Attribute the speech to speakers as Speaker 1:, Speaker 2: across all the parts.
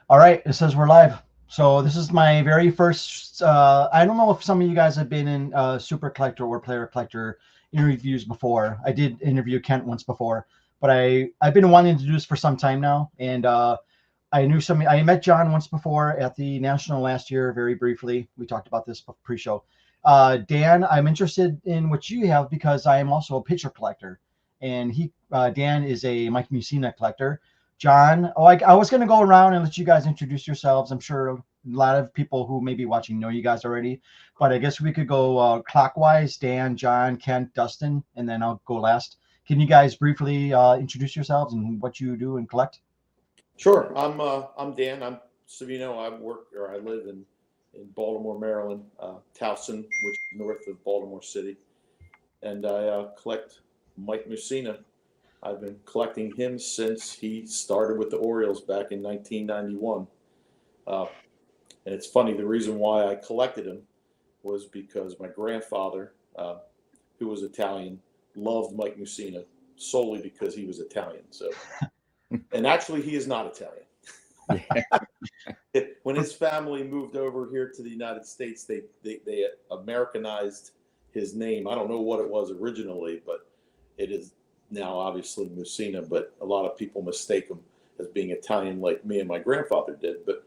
Speaker 1: All right, it says we're live. So this is my very first. I don't know if some of you guys have been in Super Collector or Player Collector interviews before. I did interview Kent once before, but I've been wanting to do this for some time now, and I met John once before at the National last year, very briefly. We talked about this pre-show. Dan, I'm interested in what you have because I am also a pitcher collector, and Dan is a Mike Mussina collector. John, I was going to go around and let you guys introduce yourselves. I'm sure a lot of people who may be watching know you guys already, but I guess we could go clockwise. Dan, John, Kent, Dustin, and then I'll go last. Can you guys briefly introduce yourselves and what you do and collect?
Speaker 2: Sure. I'm Dan. I'm Savino. I live in Baltimore, Maryland, Towson, which is north of Baltimore City, and I collect Mike Mussina. I've been collecting him since he started with the Orioles back in 1991. And it's funny, the reason why I collected him was because my grandfather, who was Italian, loved Mike Mussina solely because he was Italian. So, and actually, he is not Italian. When his family moved over here to the United States, they Americanized his name. I don't know what it was originally, but it is now obviously Mussina, but a lot of people mistake him as being Italian like me and my grandfather did. But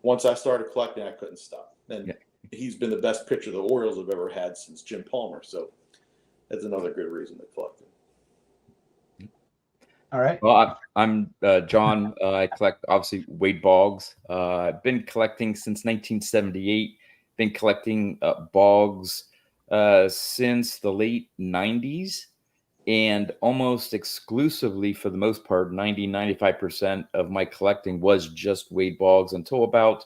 Speaker 2: once I started collecting, I couldn't stop. And he's been the best pitcher the Orioles have ever had since Jim Palmer. So that's another good reason to collect him.
Speaker 1: All right.
Speaker 3: Well, I'm John. I collect, obviously, Wade Boggs. I've been collecting since 1978. Been collecting Boggs since the late 90s. And almost exclusively, for the most part, 95% of my collecting was just Wade Boggs until about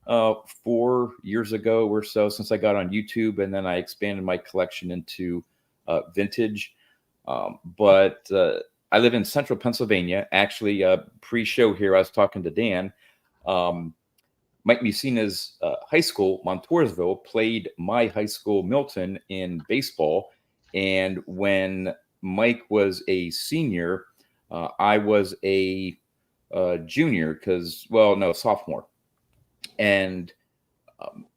Speaker 3: 4 years ago or so, since I got on YouTube. And then I expanded my collection into vintage. But I live in central Pennsylvania. Actually, pre-show here, I was talking to Dan. Mike Mussina's high school, Montoursville, played my high school, Milton, in baseball. And when Mike was a senior, I was a junior sophomore. And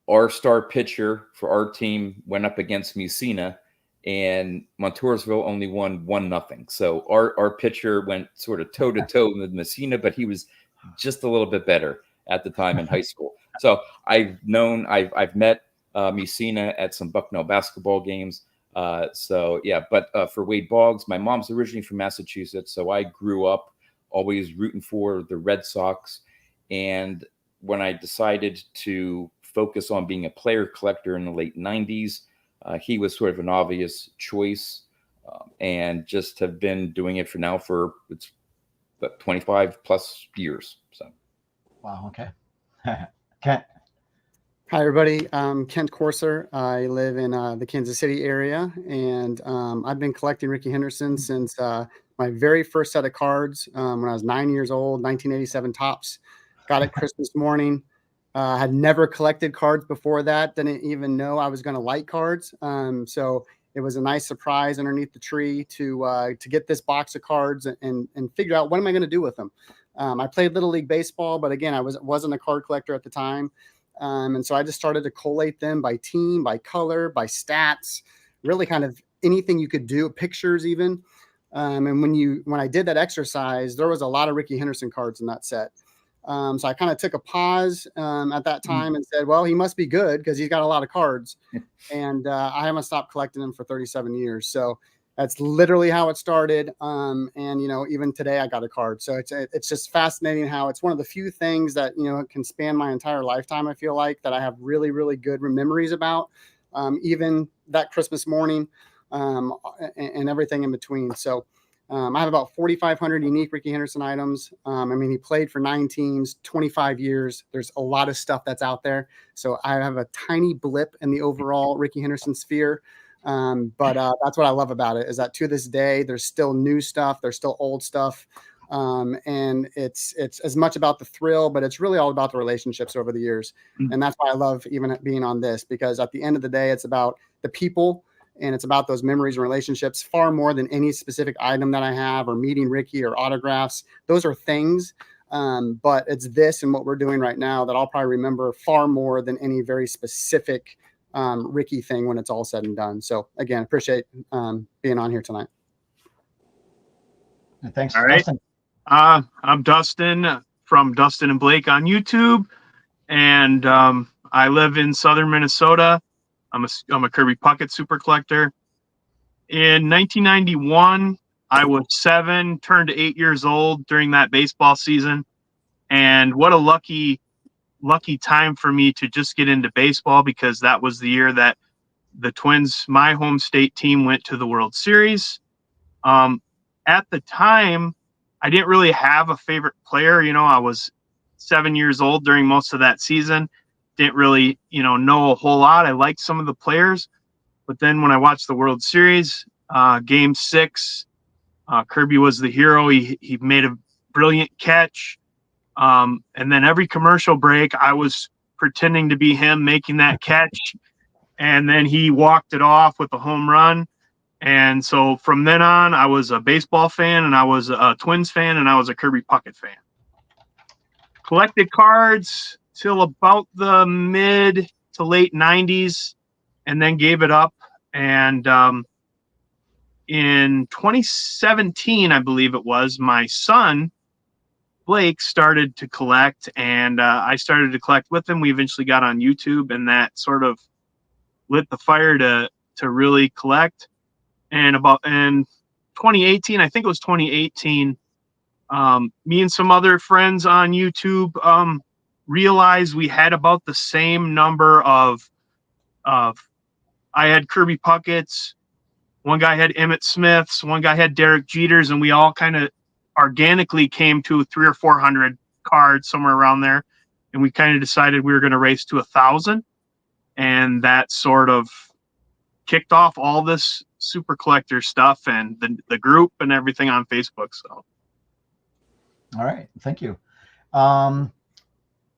Speaker 3: our star pitcher for our team went up against Mussina, and Montoursville only won 1-0. So our pitcher went sort of toe to toe with Mussina, but he was just a little bit better at the time in high school. So I've met Mussina at some Bucknell basketball games. But for Wade Boggs, my mom's originally from Massachusetts, so I grew up always rooting for the Red Sox. And when I decided to focus on being a player collector in the late 90s, he was sort of an obvious choice, and just have been doing it for 25 plus years. So,
Speaker 1: wow, okay. Kent.
Speaker 4: Hi, everybody. I'm Kent Corser. I live in the Kansas City area, and I've been collecting Rickey Henderson since my very first set of cards when I was 9 years old, 1987 Topps. Got it Christmas morning. Had never collected cards before that. Didn't even know I was going to like cards. So it was a nice surprise underneath the tree to get this box of cards and figure out what am I going to do with them. I played Little League Baseball, but again, I wasn't a card collector at the time. And so I just started to collate them by team, by color, by stats, really kind of anything you could do, pictures even. And when I did that exercise, there was a lot of Rickey Henderson cards in that set. So I kind of took a pause at that time and said, well, he must be good because he's got a lot of cards. And I haven't stopped collecting them for 37 years. So that's literally how it started. And, even today I got a card. So it's just fascinating how it's one of the few things that, can span my entire lifetime. I feel like that I have really, really good memories about, even that Christmas morning and everything in between. So I have about 4,500 unique Rickey Henderson items. He played for 9 teams, 25 years. There's a lot of stuff that's out there. So I have a tiny blip in the overall Rickey Henderson sphere. But that's what I love about it is that to this day, there's still new stuff. There's still old stuff. And it's as much about the thrill, but it's really all about the relationships over the years. And that's why I love even being on this, because at the end of the day, it's about the people and it's about those memories and relationships far more than any specific item that I have or meeting Rickey or autographs. Those are things. But it's this and what we're doing right now that I'll probably remember far more than any very specific Rickey thing when it's all said and done. So again, appreciate being on here tonight.
Speaker 1: Thanks,
Speaker 5: All right.
Speaker 1: Dustin.
Speaker 5: I'm Dustin from Dustin and Blake on YouTube, and I live in southern Minnesota. I'm a Kirby Puckett super collector. In 1991, I was 7, turned 8 years old during that baseball season, and what a lucky time for me to just get into baseball, because that was the year that the Twins, my home state team, went to the World Series. At the time, I didn't really have a favorite player. You know, I was 7 years old during most of that season. Didn't really, know a whole lot. I liked some of the players. But then when I watched the World Series, Game 6, Kirby was the hero. He made a brilliant catch. And then every commercial break, I was pretending to be him making that catch. And then he walked it off with a home run. And so from then on, I was a baseball fan, and I was a Twins fan, and I was a Kirby Puckett fan. Collected cards till about the mid to late 90s, and then gave it up. And in 2017, I believe it was, my son, Blake, started to collect, and I started to collect with him. We eventually got on YouTube, and that sort of lit the fire to really collect. And in 2018, I think it was 2018, me and some other friends on YouTube realized we had about the same number of I had Kirby Pucketts, one guy had Emmett Smiths, one guy had Derek Jeters, and we all kind of organically came to 300 or 400 cards, somewhere around there. And we kind of decided we were going to race to 1,000. And that sort of kicked off all this super collector stuff and the group and everything on Facebook. So,
Speaker 1: all right, thank you.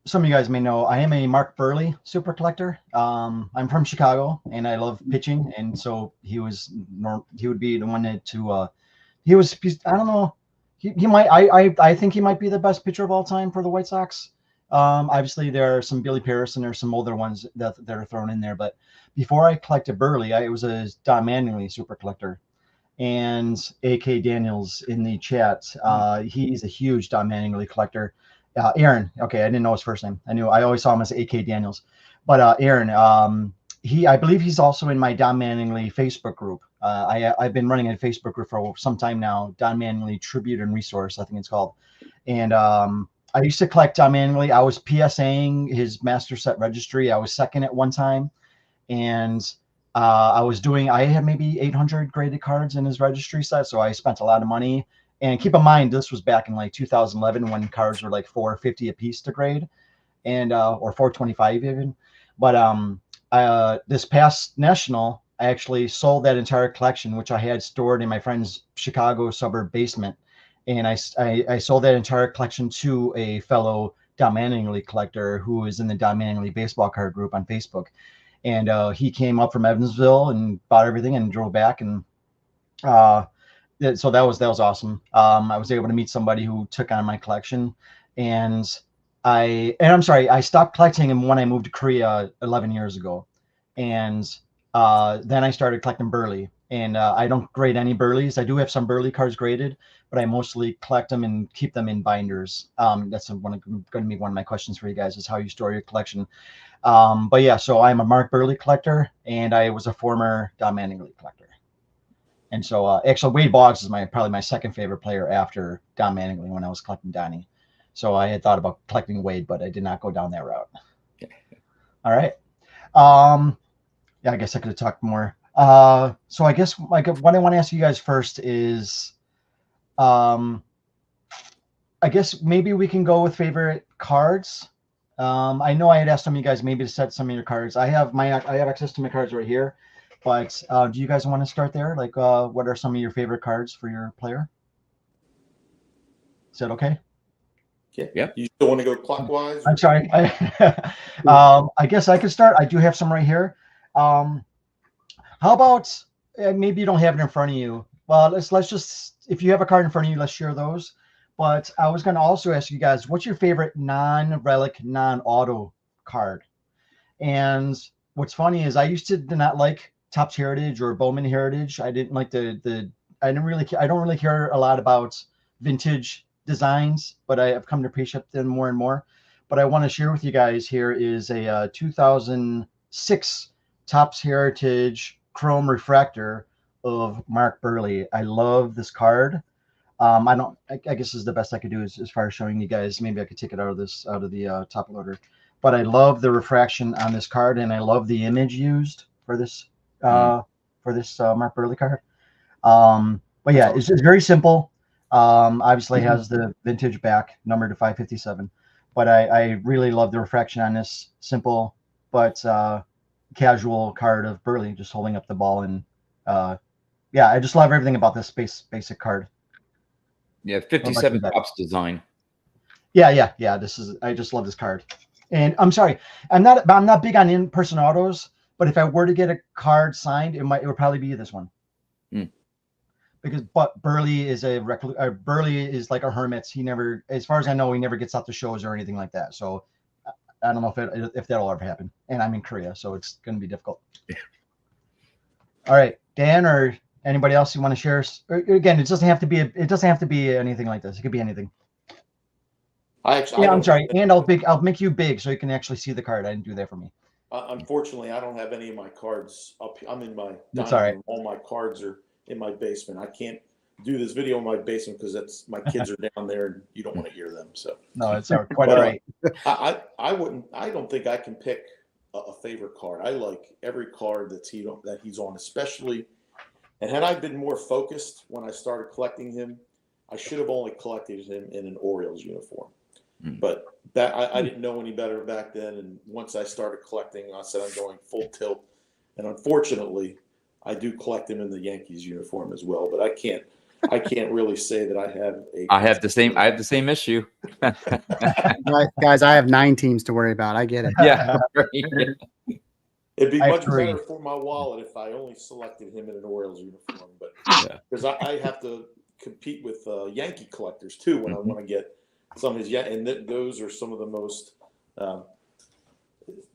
Speaker 1: Some of you guys may know I am a Mark Buehrle super collector. I'm from Chicago, and I love pitching, and so he would be the one to I don't know, he might, I think he might be the best pitcher of all time for the White Sox. Obviously there are some Billy Pierce and there's some older ones that are thrown in there, but before I collected Buehrle, I was a Don Mattingly super collector. And AK Daniels in the chat, he's a huge Don Mattingly collector. Aaron, okay, I didn't know his first name. I always saw him as AK Daniels, but Aaron, I believe he's also in my Don Mattingly Facebook group. I've been running a Facebook group for some time now, Don Mattingly Tribute and Resource, I think it's called. And I used to collect Don Mattingly. I was PSAing his master set registry. I was second at one time, and I had maybe 800 graded cards in his registry set, so I spent a lot of money. And keep in mind, this was back in like 2011 when cards were like $450 a piece to grade, and or $425 even. But this past national, I actually sold that entire collection, which I had stored in my friend's Chicago suburb basement, and I sold that entire collection to a fellow Don Mattingly collector who is in the Don Mattingly baseball card group on Facebook. And he came up from Evansville and bought everything and drove back, and so that was awesome. I was able to meet somebody who took on my collection, and I'm sorry, I stopped collecting him when I moved to Korea 11 years ago, and then I started collecting Buehrle. And I don't grade any Buehrles. I do have some Buehrle cards graded, but I mostly collect them and keep them in binders. That's going to be one of my questions for you guys, is how you store your collection. But yeah, so I'm a Mark Buehrle collector, and I was a former Don Mattingly collector. And so actually Wade Boggs is probably my second favorite player after Don Mattingly when I was collecting Donnie. So I had thought about collecting Wade, but I did not go down that route. All right. Yeah, I guess I could have talked more. So I guess what I want to ask you guys first is, I guess maybe we can go with favorite cards. I know I had asked some of you guys maybe to set some of your cards. I have access to my cards right here, but do you guys want to start there? Like, what are some of your favorite cards for your player? Is that okay?
Speaker 2: Yeah. You still want to go clockwise?
Speaker 1: I'm sorry. I guess I could start. I do have some right here. How about maybe you don't have it in front of you? Well, let's just, if you have a card in front of you, let's share those. But I was going to also ask you guys, what's your favorite non-relic, non-auto card? And what's funny is I used to not like Topps Heritage or Bowman Heritage. I didn't like I don't really care a lot about vintage designs, but I have come to appreciate them more and more. But I want to share with you guys here is a 2006 Topps Heritage Chrome Refractor of Mark Buehrle. I love this card. I guess this is the best I could do as far as showing you guys. Maybe I could take it out of the top loader. But I love the refraction on this card, and I love the image used for this Mark Buehrle card. But yeah, it's just very simple. Obviously has the vintage back, numbered to 557. But I really love the refraction on this simple but casual card of Buehrle just holding up the ball. And yeah, I just love everything about this basic card.
Speaker 3: Yeah, 57 Topps design.
Speaker 1: Yeah. I just love this card. And I'm sorry, I'm not big on in-person autos, but if I were to get a card signed, it would probably be this one. Because Buehrle is like a hermit. He never, as far as I know, he never gets out to shows or anything like that. So I don't know if that'll ever happen. And I'm in Korea, so it's going to be difficult. All right, Dan or anybody else you want to share? Again, it doesn't have to be anything like this. It could be anything. I'm sorry, and I'll make you big so you can actually see the card. I didn't do that for me.
Speaker 2: Unfortunately, I don't have any of my cards up. I'm in my
Speaker 1: That's all right.
Speaker 2: room. All my cards are in my basement. I can't do this video in my basement because my kids are down there and you don't want to hear them. So
Speaker 1: no, it's quite all right.
Speaker 2: I don't think I can pick a favorite card. I like every card that he's on, especially. And had I been more focused when I started collecting him, I should have only collected him in an Orioles uniform. But I didn't know any better back then. And once I started collecting, I said I'm going full tilt. And unfortunately, I do collect him in the Yankees uniform as well. But I can't really say that I have a.
Speaker 3: I have the same issue.
Speaker 4: Guys, I have 9 teams to worry about. I get it.
Speaker 3: Yeah.
Speaker 2: It'd be much better for my wallet if I only selected him in an Orioles uniform. But because I have to compete with Yankee collectors too when I want to get some of his and those are some of the most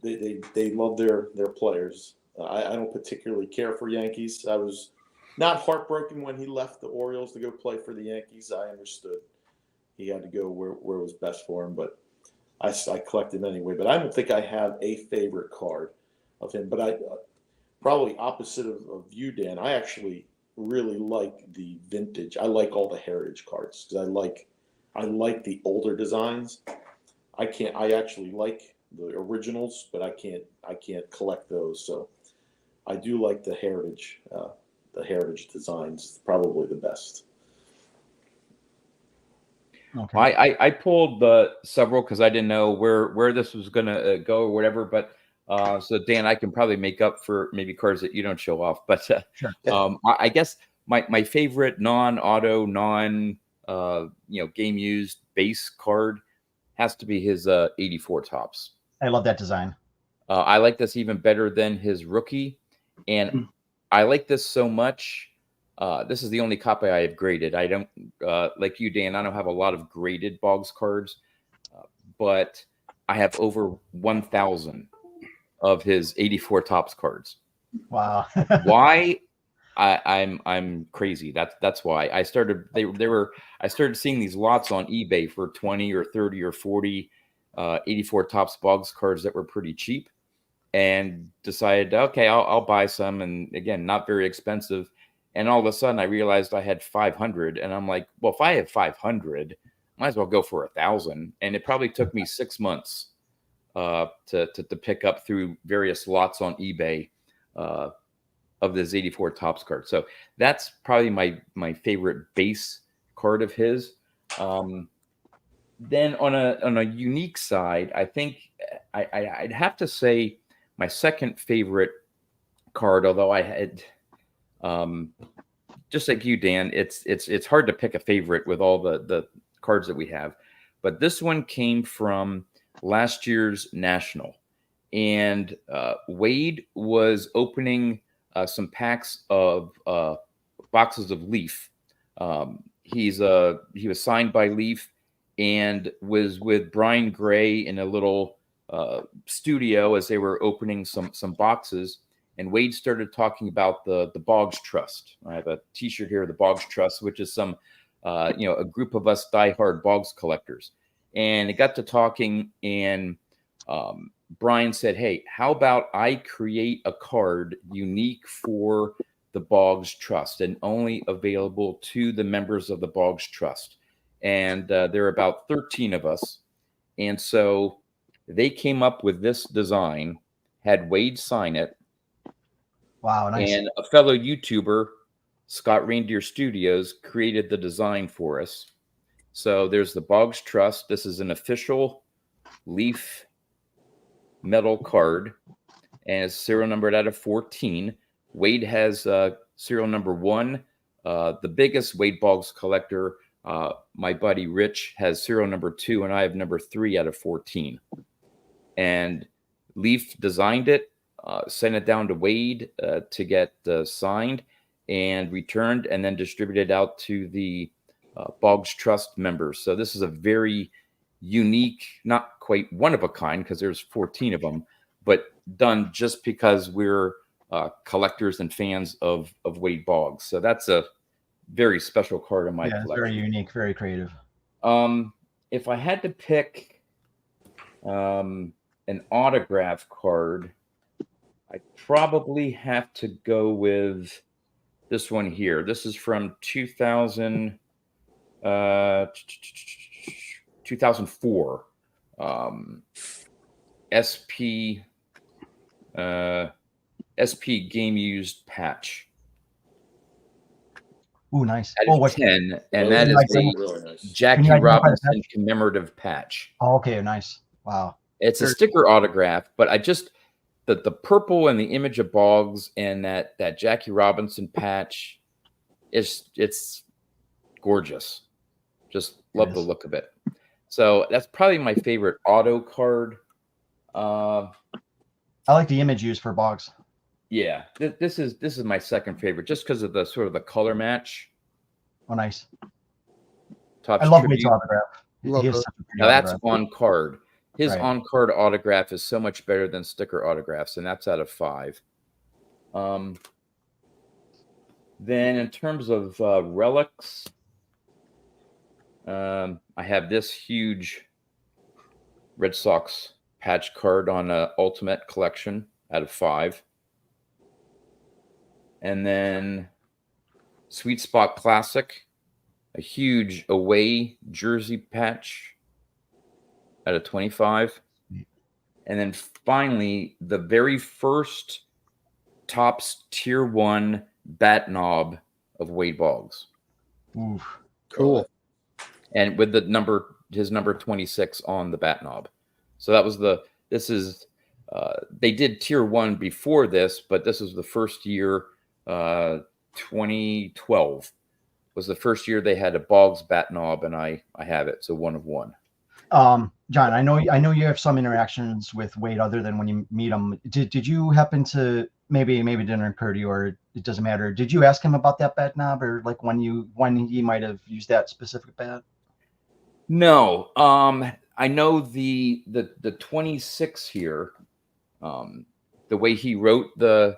Speaker 2: they love their players. I don't particularly care for Yankees. I was not heartbroken when he left the Orioles to go play for the Yankees. I understood he had to go where it was best for him, but I collect him anyway. But I don't think I have a favorite card of him. But I probably opposite of you, Dan. I actually really like the vintage. I like all the heritage cards because I like the older designs. I actually like the originals, but I can't collect those. So I do like the heritage designs, probably the best.
Speaker 3: Okay. I pulled several because I didn't know where this was gonna go or whatever. But so Dan, I can probably make up for maybe cards that you don't show off. But
Speaker 1: sure.
Speaker 3: I guess my favorite non-auto, game used base card has to be his 84 Topps.
Speaker 1: I love that design.
Speaker 3: I like this even better than his rookie, and I like this so much. This is the only copy I have graded. I don't like you, Dan. I don't have a lot of graded Boggs cards, but I have over 1,000 of his 84 Topps cards.
Speaker 1: Wow.
Speaker 3: Why? I'm crazy. That's why I started. I started seeing these lots on eBay for 20 or 30 or 40 84 Topps Boggs cards that were pretty cheap, and decided, okay, I'll buy some. And again, not very expensive. And all of a sudden, I realized I had 500, and I'm like, well, if I have 500, might as well go for 1,000. And it probably took me 6 months to pick up through various lots on eBay of this 84 Topps card. So that's probably my favorite base card of his. Then on a unique side, I think I'd have to say my second favorite card, although I had just like you, Dan, it's hard to pick a favorite with all the cards that we have. But this one came from last year's National, and Wade was opening some packs of boxes of Leaf he was signed by Leaf and was with Brian Gray in a little studio as they were opening some boxes. And Wade started talking about the Boggs Trust. I have a T-shirt here, the Boggs Trust, which is some a group of us diehard Boggs collectors. And it got to talking, and Brian said, "Hey, how about I create a card unique for the Boggs Trust and only available to the members of the Boggs Trust?" And there are about 13 of us. And so they came up with this design, had Wade sign it.
Speaker 1: Wow, nice.
Speaker 3: And a fellow YouTuber, Scott Reindeer Studios, created the design for us. So there's the Boggs Trust. This is an official Leaf metal card, and it's serial numbered out of 14. Wade has serial number 1. The biggest Wade Boggs collector, my buddy Rich, has serial number 2, and I have number 3 out of 14. And Leaf designed it, sent it down to Wade to get signed and returned, and then distributed out to the Boggs Trust members. So this is a very unique, not quite one of a kind, because there's 14 of them, but done just because we're collectors and fans of Wade Boggs. So that's a very special card in my collection.
Speaker 1: It's very unique, very creative.
Speaker 3: If I had to pick an autograph card, I probably have to go with this one here. This is from 2004. SP Game Used patch.
Speaker 1: Ooh, nice.
Speaker 3: What 10? And that is a
Speaker 2: really nice
Speaker 3: Jackie Robinson commemorative patch.
Speaker 1: Oh, okay, nice. Wow.
Speaker 3: It's a sticker autograph, but I just the purple and the image of Boggs and that Jackie Robinson patch it's gorgeous. Just love the look of it. So that's probably my favorite auto card.
Speaker 1: I like the image used for Boggs.
Speaker 3: Yeah, this is my second favorite, just because of the sort of the color match.
Speaker 1: Oh, nice.
Speaker 3: Topps
Speaker 1: I love
Speaker 3: tribute.
Speaker 1: Wade's autograph.
Speaker 3: Now that's on card. His on card autograph is so much better than sticker autographs, and that's out of 5. Then in terms of relics, I have this huge Red Sox patch card on a Ultimate Collection out of 5. And then Sweet Spot Classic, a huge away jersey patch out of 25. And then finally, the very first Topps Tier 1 bat knob of Wade Boggs.
Speaker 1: Oof.
Speaker 4: Cool.
Speaker 3: And with his number 26 on the bat knob. So that was they did Tier 1 before this, but this was the first year, 2012 was the first year they had a Boggs bat knob, and I have it. So 1 of 1.
Speaker 1: John, I know you have some interactions with Wade other than when you meet him. Did you happen to maybe didn't occur to you, or it doesn't matter? Did you ask him about that bat knob, or like when he might have used that specific bat?
Speaker 3: No. I know the 26 here. The way he wrote the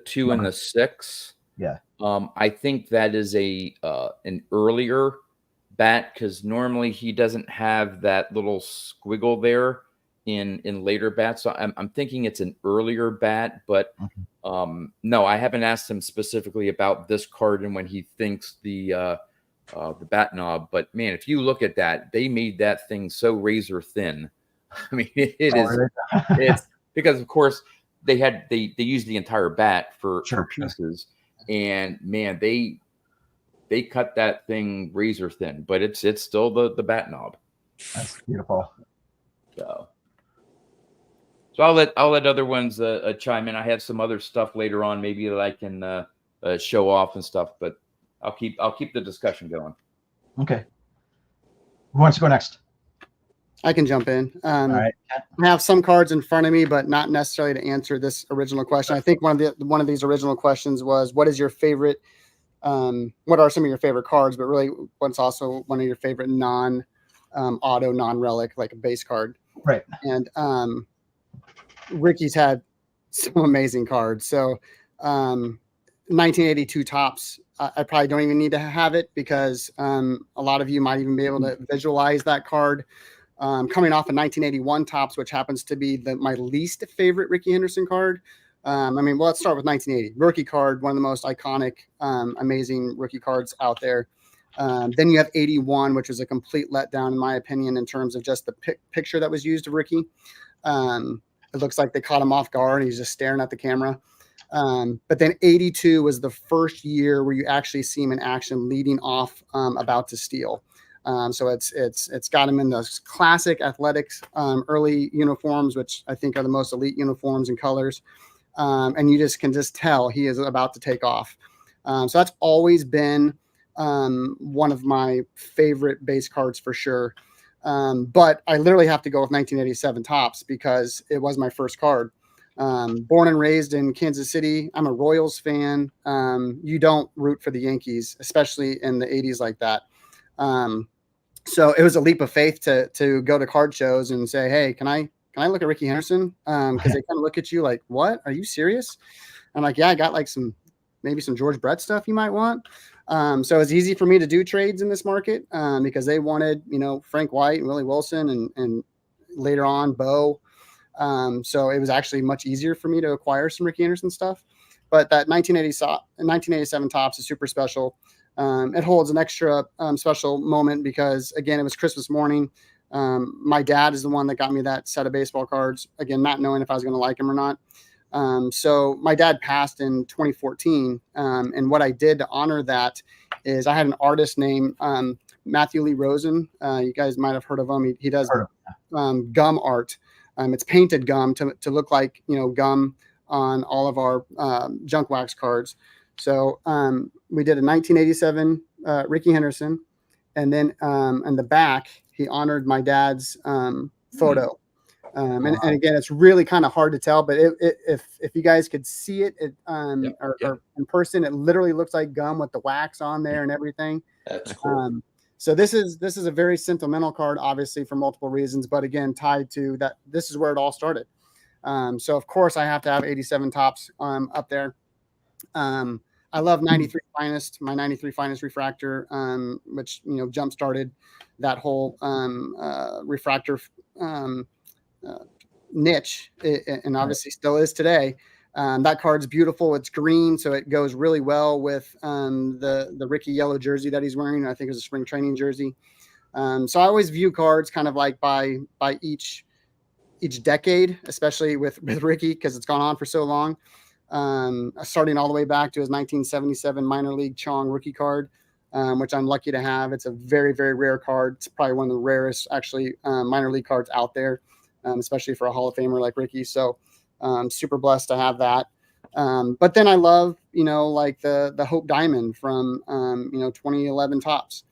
Speaker 3: 2 and the 6.
Speaker 1: Yeah.
Speaker 3: I think that is an earlier bat, because normally he doesn't have that little squiggle there in later bats. So I'm thinking it's an earlier bat, but no, I haven't asked him specifically about this card and when he thinks the bat knob. But man, if you look at that, they made that thing so razor thin. I mean, it's because of course they used the entire bat for pieces, and man, they cut that thing razor thin, but it's still the bat knob.
Speaker 1: That's beautiful.
Speaker 3: So I'll let other ones chime in. I have some other stuff later on, maybe that I can show off and stuff, but I'll keep the discussion going.
Speaker 1: Okay. Who wants to go next?
Speaker 4: I can jump in.
Speaker 1: All right.
Speaker 4: I have some cards in front of me, but not necessarily to answer this original question. I think one of these original questions was, what is your favorite what are some of your favorite cards, but really what's also one of your favorite non-auto, non-relic, like a base card.
Speaker 1: Right.
Speaker 4: And Rickey's had some amazing cards. So 1982 Topps, I probably don't even need to have it because a lot of you might even be able to visualize that card. Coming off of 1981 Topps, which happens to be my least favorite Rickey Henderson card. Let's start with 1980. Rookie card, one of the most iconic, amazing rookie cards out there. Then you have 81, which was a complete letdown, in my opinion, in terms of just the picture that was used of Rickey. It looks like they caught him off guard. And he's just staring at the camera. But then 82 was the first year where you actually see him in action leading off about to steal. So it's got him in those classic athletics early uniforms, which I think are the most elite uniforms and colors. And you can just tell he is about to take off. So that's always been one of my favorite base cards for sure. But I literally have to go with 1987 Topps because it was my first card. Born and raised in Kansas City, I'm a Royals fan. You don't root for the Yankees, especially in the 80s like that. So it was a leap of faith to go to card shows and say, hey, can I look at Rickey Henderson? Because they kind of look at you like, what? Are you serious? I'm like, yeah, I got like maybe some George Brett stuff you might want. So it's easy for me to do trades in this market because they wanted, Frank White and Willie Wilson and later on Bo. So it was actually much easier for me to acquire some Rickey Henderson stuff. But that 1987 Topps is super special. It holds an extra special moment because, again, it was Christmas morning. My dad is the one that got me that set of baseball cards, again, not knowing if I was going to like them or not. So my dad passed in 2014. And what I did to honor that is I had an artist named Matthew Lee Rosen. You guys might have heard of him. He does gum art. It's painted gum to look like, gum on all of our junk wax cards. So we did a 1987 Rickey Henderson. And then in the back, he honored my dad's photo. And again, it's really kind of hard to tell, but if you guys could see it, or in person, it literally looks like gum with the wax on there and everything.
Speaker 2: That's cool.
Speaker 4: So this is a very sentimental card, obviously for multiple reasons, but again, tied to that, this is where it all started. So of course I have to have 87 Topps up there. I love 93 Finest, my 93 Finest refractor, which, jump started that whole refractor niche, and obviously still is today. That card's beautiful. It's green, so it goes really well with the Rickey yellow jersey that he's wearing. I think it's a spring training jersey. So I always view cards kind of like by each decade, especially with Rickey, because it's gone on for so long. Starting all the way back to his 1977 minor league Chong rookie card, which I'm lucky to have. It's a very, very rare card. It's probably one of the rarest actually minor league cards out there, especially for a Hall of Famer like Rickey. So super blessed to have that. But then I love, like the Hope Diamond from, 2011 Topps.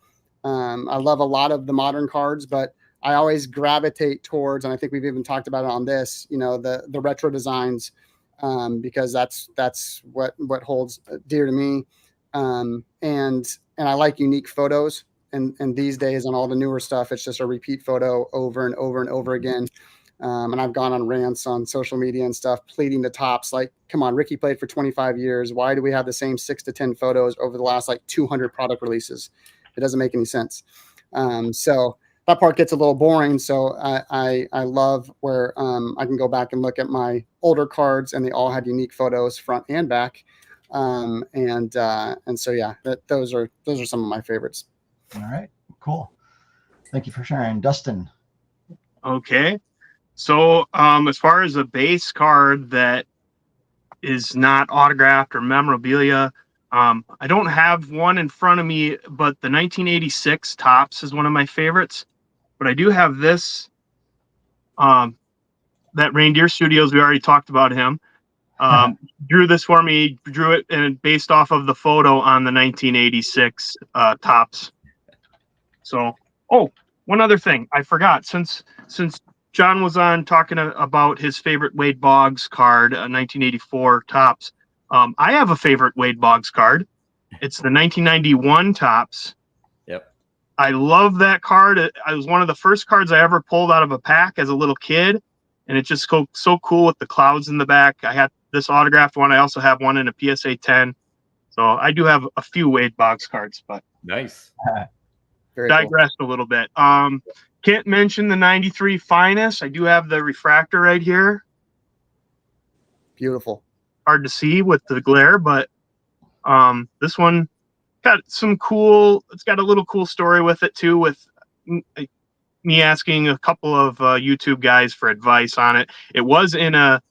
Speaker 4: I love a lot of the modern cards, but I always gravitate towards, and I think we've even talked about it on this, the retro designs, because that's what holds dear to me. And I like unique photos. And these days on all the newer stuff, it's just a repeat photo over and over and over again. And I've gone on rants on social media and stuff, pleading to Topps, like, come on, Rickey played for 25 years. Why do we have the same 6 to 10 photos over the last 200 product releases? It doesn't make any sense. So that part gets a little boring. So I love where I can go back and look at my older cards, and they all had unique photos front and back. And so yeah, those are some of my favorites.
Speaker 1: All right, cool. Thank you for sharing, Dustin.
Speaker 5: Okay. So as far as a base card that is not autographed or memorabilia, I don't have one in front of me, but the 1986 Topps is one of my favorites. But I do have this, that Reindeer Studios, we already talked about him. Drew this for me, drew it and based off of the photo on the 1986 Topps. So, one other thing I forgot, since John was on talking about his favorite Wade Boggs card, 1984 Topps. I have a favorite Wade Boggs card. It's the 1991 Topps.
Speaker 3: Yep.
Speaker 5: I love that card. It was one of the first cards I ever pulled out of a pack as a little kid, and it just goes so cool with the clouds in the back. I had this autographed one. I also have one in a PSA 10. So I do have a few Wade Boggs cards, but
Speaker 3: Nice.
Speaker 4: Very
Speaker 5: digressed a little bit. Can't mention the 93 Finest. I do have the refractor right here.
Speaker 4: beautiful.
Speaker 5: Hard to see with the glare, but this one got some cool, it's got a little cool story with it too, with me asking a couple of YouTube guys for advice on it. It was in a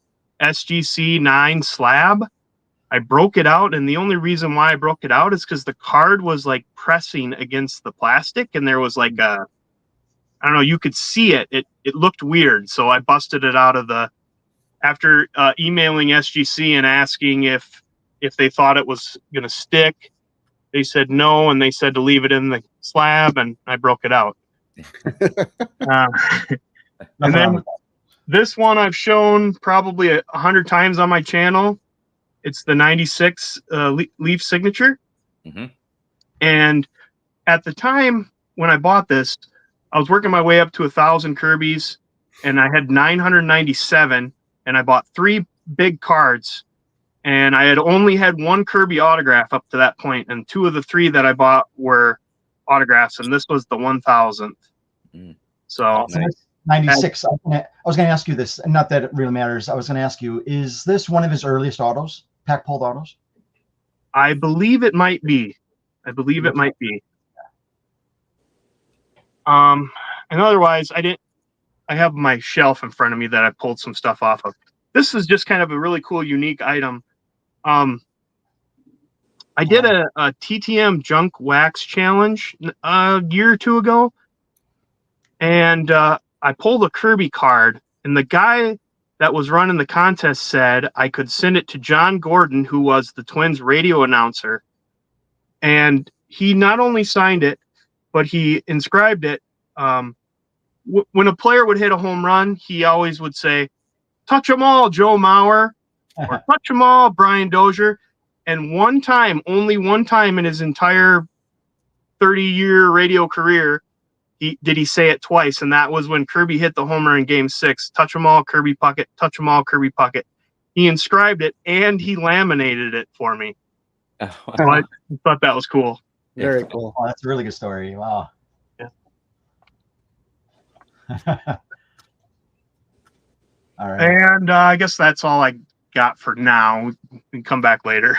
Speaker 5: SGC 9 slab. I broke it out, and the only reason why I broke it out is because the card was like pressing against the plastic, and there was like a, I don't know, you could see it. It looked weird, so I busted it out of the, after emailing SGC and asking if they thought it was going to stick. They said no, and they said to leave it in the slab, and I broke it out. And then this one I've shown probably 100 times on my channel. It's the 96 Leaf Signature.
Speaker 3: Mm-hmm.
Speaker 5: And at the time when I bought this, I was working my way up to 1,000 Kirby's, and I had 997, and I bought 3 big cards, and I had only had 1 Kirby autograph up to that point, and 2 of the 3 that I bought were autographs, and this was the 1,000th.
Speaker 3: Mm.
Speaker 5: So
Speaker 3: Nice.
Speaker 1: 96. I was going to ask you this, and not that it really matters. I was going to ask you, is this one of his earliest autos, pack pulled autos?
Speaker 5: I believe it might be. I believe it might be. And otherwise, I have my shelf in front of me that I pulled some stuff off of. This is just kind of a really cool, unique item. I did a TTM junk wax challenge a year or 2 ago, and I pulled a Kirby card, and the guy that was running the contest said I could send it to John Gordon, who was the Twins radio announcer, and he not only signed it, but he inscribed it. When a player would hit a home run, he always would say, "Touch them all, Joe Mauer," or "Touch them all, Brian Dozier." And one time, only one time in his entire 30-year radio career, he say it twice, and that was when Kirby hit the homer in Game 6. "Touch them all, Kirby Puckett. Touch them all, Kirby Puckett." He inscribed it, and he laminated it for me.
Speaker 3: Oh,
Speaker 5: So I thought that was cool.
Speaker 4: Very cool.
Speaker 1: Oh, that's a really good story. Wow.
Speaker 5: Yeah.
Speaker 1: All right.
Speaker 5: And I guess that's all I got for now. We can come back later.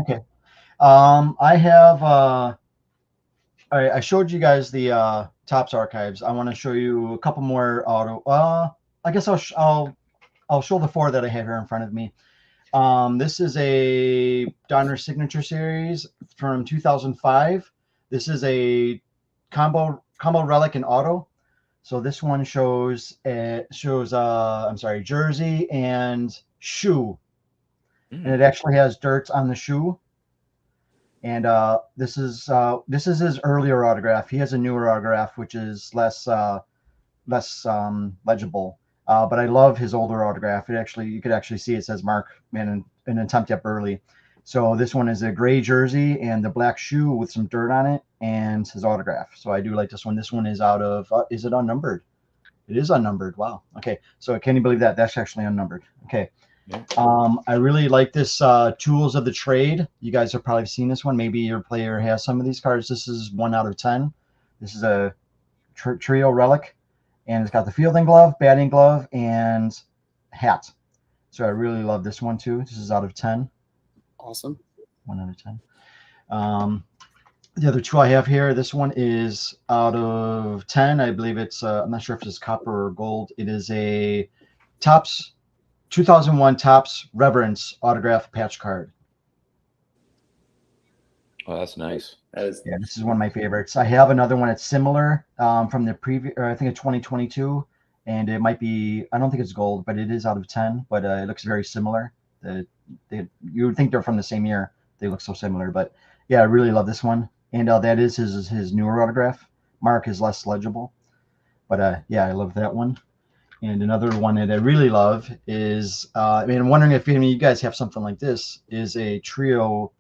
Speaker 1: Okay. I have all right, I showed you guys the Topps archives. I want to show you a couple more auto. I guess I'll show the 4 that I have here in front of me. This is a Donner Signature Series from 2005. This is a combo relic and auto. So this one shows jersey and shoe, and it actually has dirt on the shoe. And this is his earlier autograph. He has a newer autograph, which is less legible. But I love his older autograph. You could actually see it says Mark in an attempt at Buehrle. So this one is a gray jersey and the black shoe with some dirt on it and his autograph. So I do like this one. This one is out of, is it unnumbered? It is unnumbered. Wow. Okay. So can you believe that? That's actually unnumbered. Okay.
Speaker 3: Yeah.
Speaker 1: I really like this Tools of the Trade. You guys have probably seen this one. Maybe your player has some of these cards. This is 1 out of 10. This is a trio relic, and it's got the fielding glove, batting glove, and hat. So I really love this one too. This is out of 10.
Speaker 4: Awesome.
Speaker 1: 1 out of 10. The other 2 I have here, this one is out of 10. I believe it's, I'm not sure if it's copper or gold. It is a Topps 2001 Topps Reverence autograph patch card.
Speaker 3: Oh, that's nice.
Speaker 2: That is,
Speaker 1: Yeah, this is one of my favorites. I have another one that's similar from the previous, or I think it's 2022, and it might be, I don't think it's gold, but it is out of 10, but it looks very similar. You would think they're from the same year. They look so similar, but yeah, I really love this one. And that is his newer autograph. Mark is less legible, but yeah, I love that one. And another one that I really love is, I'm wondering if any of you guys have something like this, is a trio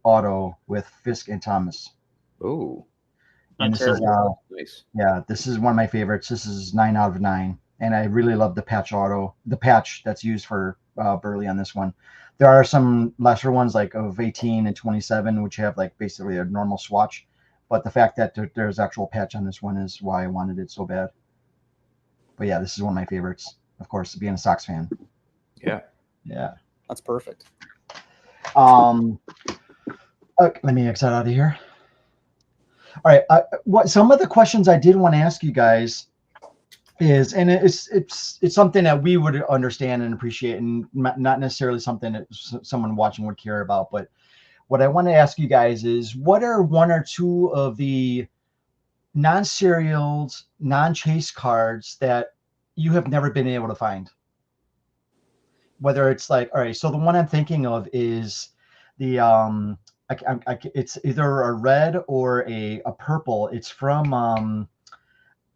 Speaker 1: auto with Fisk and Thomas.
Speaker 3: Oh,
Speaker 1: And
Speaker 5: That's
Speaker 1: this is
Speaker 3: nice.
Speaker 1: yeah, this is one of my favorites. This is 9 out of 9, and I really love the patch auto, the patch that's used for Buehrle on this one. There are some lesser ones like of 18 and 27, which have like basically a normal swatch, but the fact that there's actual patch on this one is why I wanted it so bad. But yeah, this is one of my favorites, of course, being a Sox fan.
Speaker 3: Yeah.
Speaker 1: Yeah.
Speaker 4: That's perfect.
Speaker 1: Okay, let me exit out of here. All right. What some of the questions I did want to ask you guys is, and it's something that we would understand and appreciate, and not necessarily something that someone watching would care about. But what I want to ask you guys is, what are one or two of the non-serialed, non-chase cards that you have never been able to find? Whether it's like, all right, so the one I'm thinking of is the it's either a red or a purple. It's from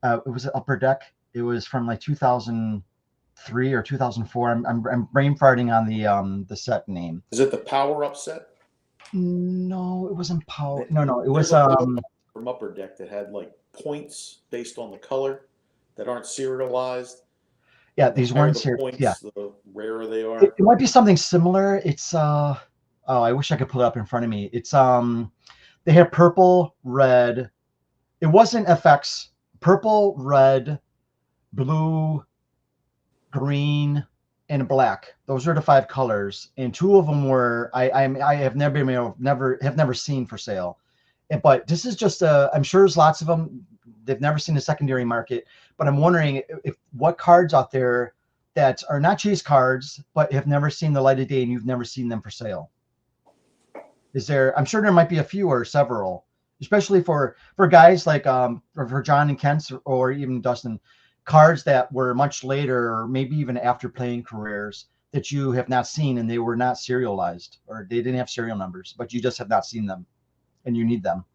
Speaker 1: it was Upper Deck. It was from like 2003 or 2004. I'm brain farting on the set name.
Speaker 2: Is it the Power Up set?
Speaker 1: No, it wasn't Power. No, it
Speaker 2: There's
Speaker 1: was
Speaker 2: a from Upper Deck that had like points based on the color that aren't serialized.
Speaker 1: yeah, these
Speaker 2: The higher
Speaker 1: weren't
Speaker 2: the
Speaker 1: serial.
Speaker 2: points,
Speaker 1: Yeah,
Speaker 2: the rarer they are.
Speaker 1: it might be something similar. It's oh, I wish I could pull it up in front of me. It's they had purple, red. It wasn't FX. Purple, red, blue, green, and black. Those are the 5 colors, and 2 of them were I have never been able, never seen for sale. But this is just I'm sure there's lots of them. They've never seen the secondary market, but I'm wondering if what cards out there that are not chase cards but have never seen the light of day and you've never seen them for sale. Is there? I'm sure there might be a few or several, especially for guys like for John and Kent or even Dustin, cards that were much later or maybe even after playing careers that you have not seen and they were not serialized or they didn't have serial numbers, but you just have not seen them and you need them.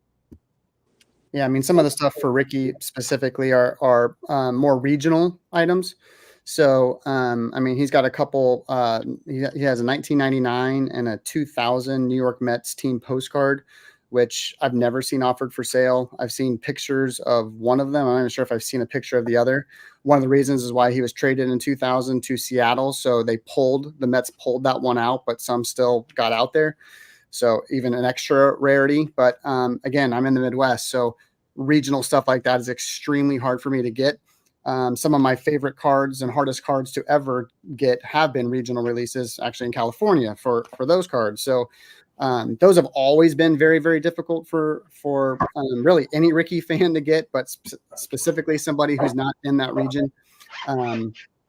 Speaker 4: Yeah, I mean, some of the stuff for Rickey specifically are more regional items. So, I mean, he's got a couple. He has a 1999 and a 2000 New York Mets team postcard, which I've never seen offered for sale. I've seen pictures of one of them. I'm not even sure if I've seen a picture of the other. One of the reasons is why he was traded in 2000 to Seattle. So the Mets pulled that one out, but some still got out there. So even an extra rarity. But again, I'm in the Midwest, so regional stuff like that is extremely hard for me to get. Some of my favorite cards and hardest cards to ever get have been regional releases, actually in California for those cards. So those have always been very, very difficult for really any Rickey fan to get, but specifically somebody who's not in that region.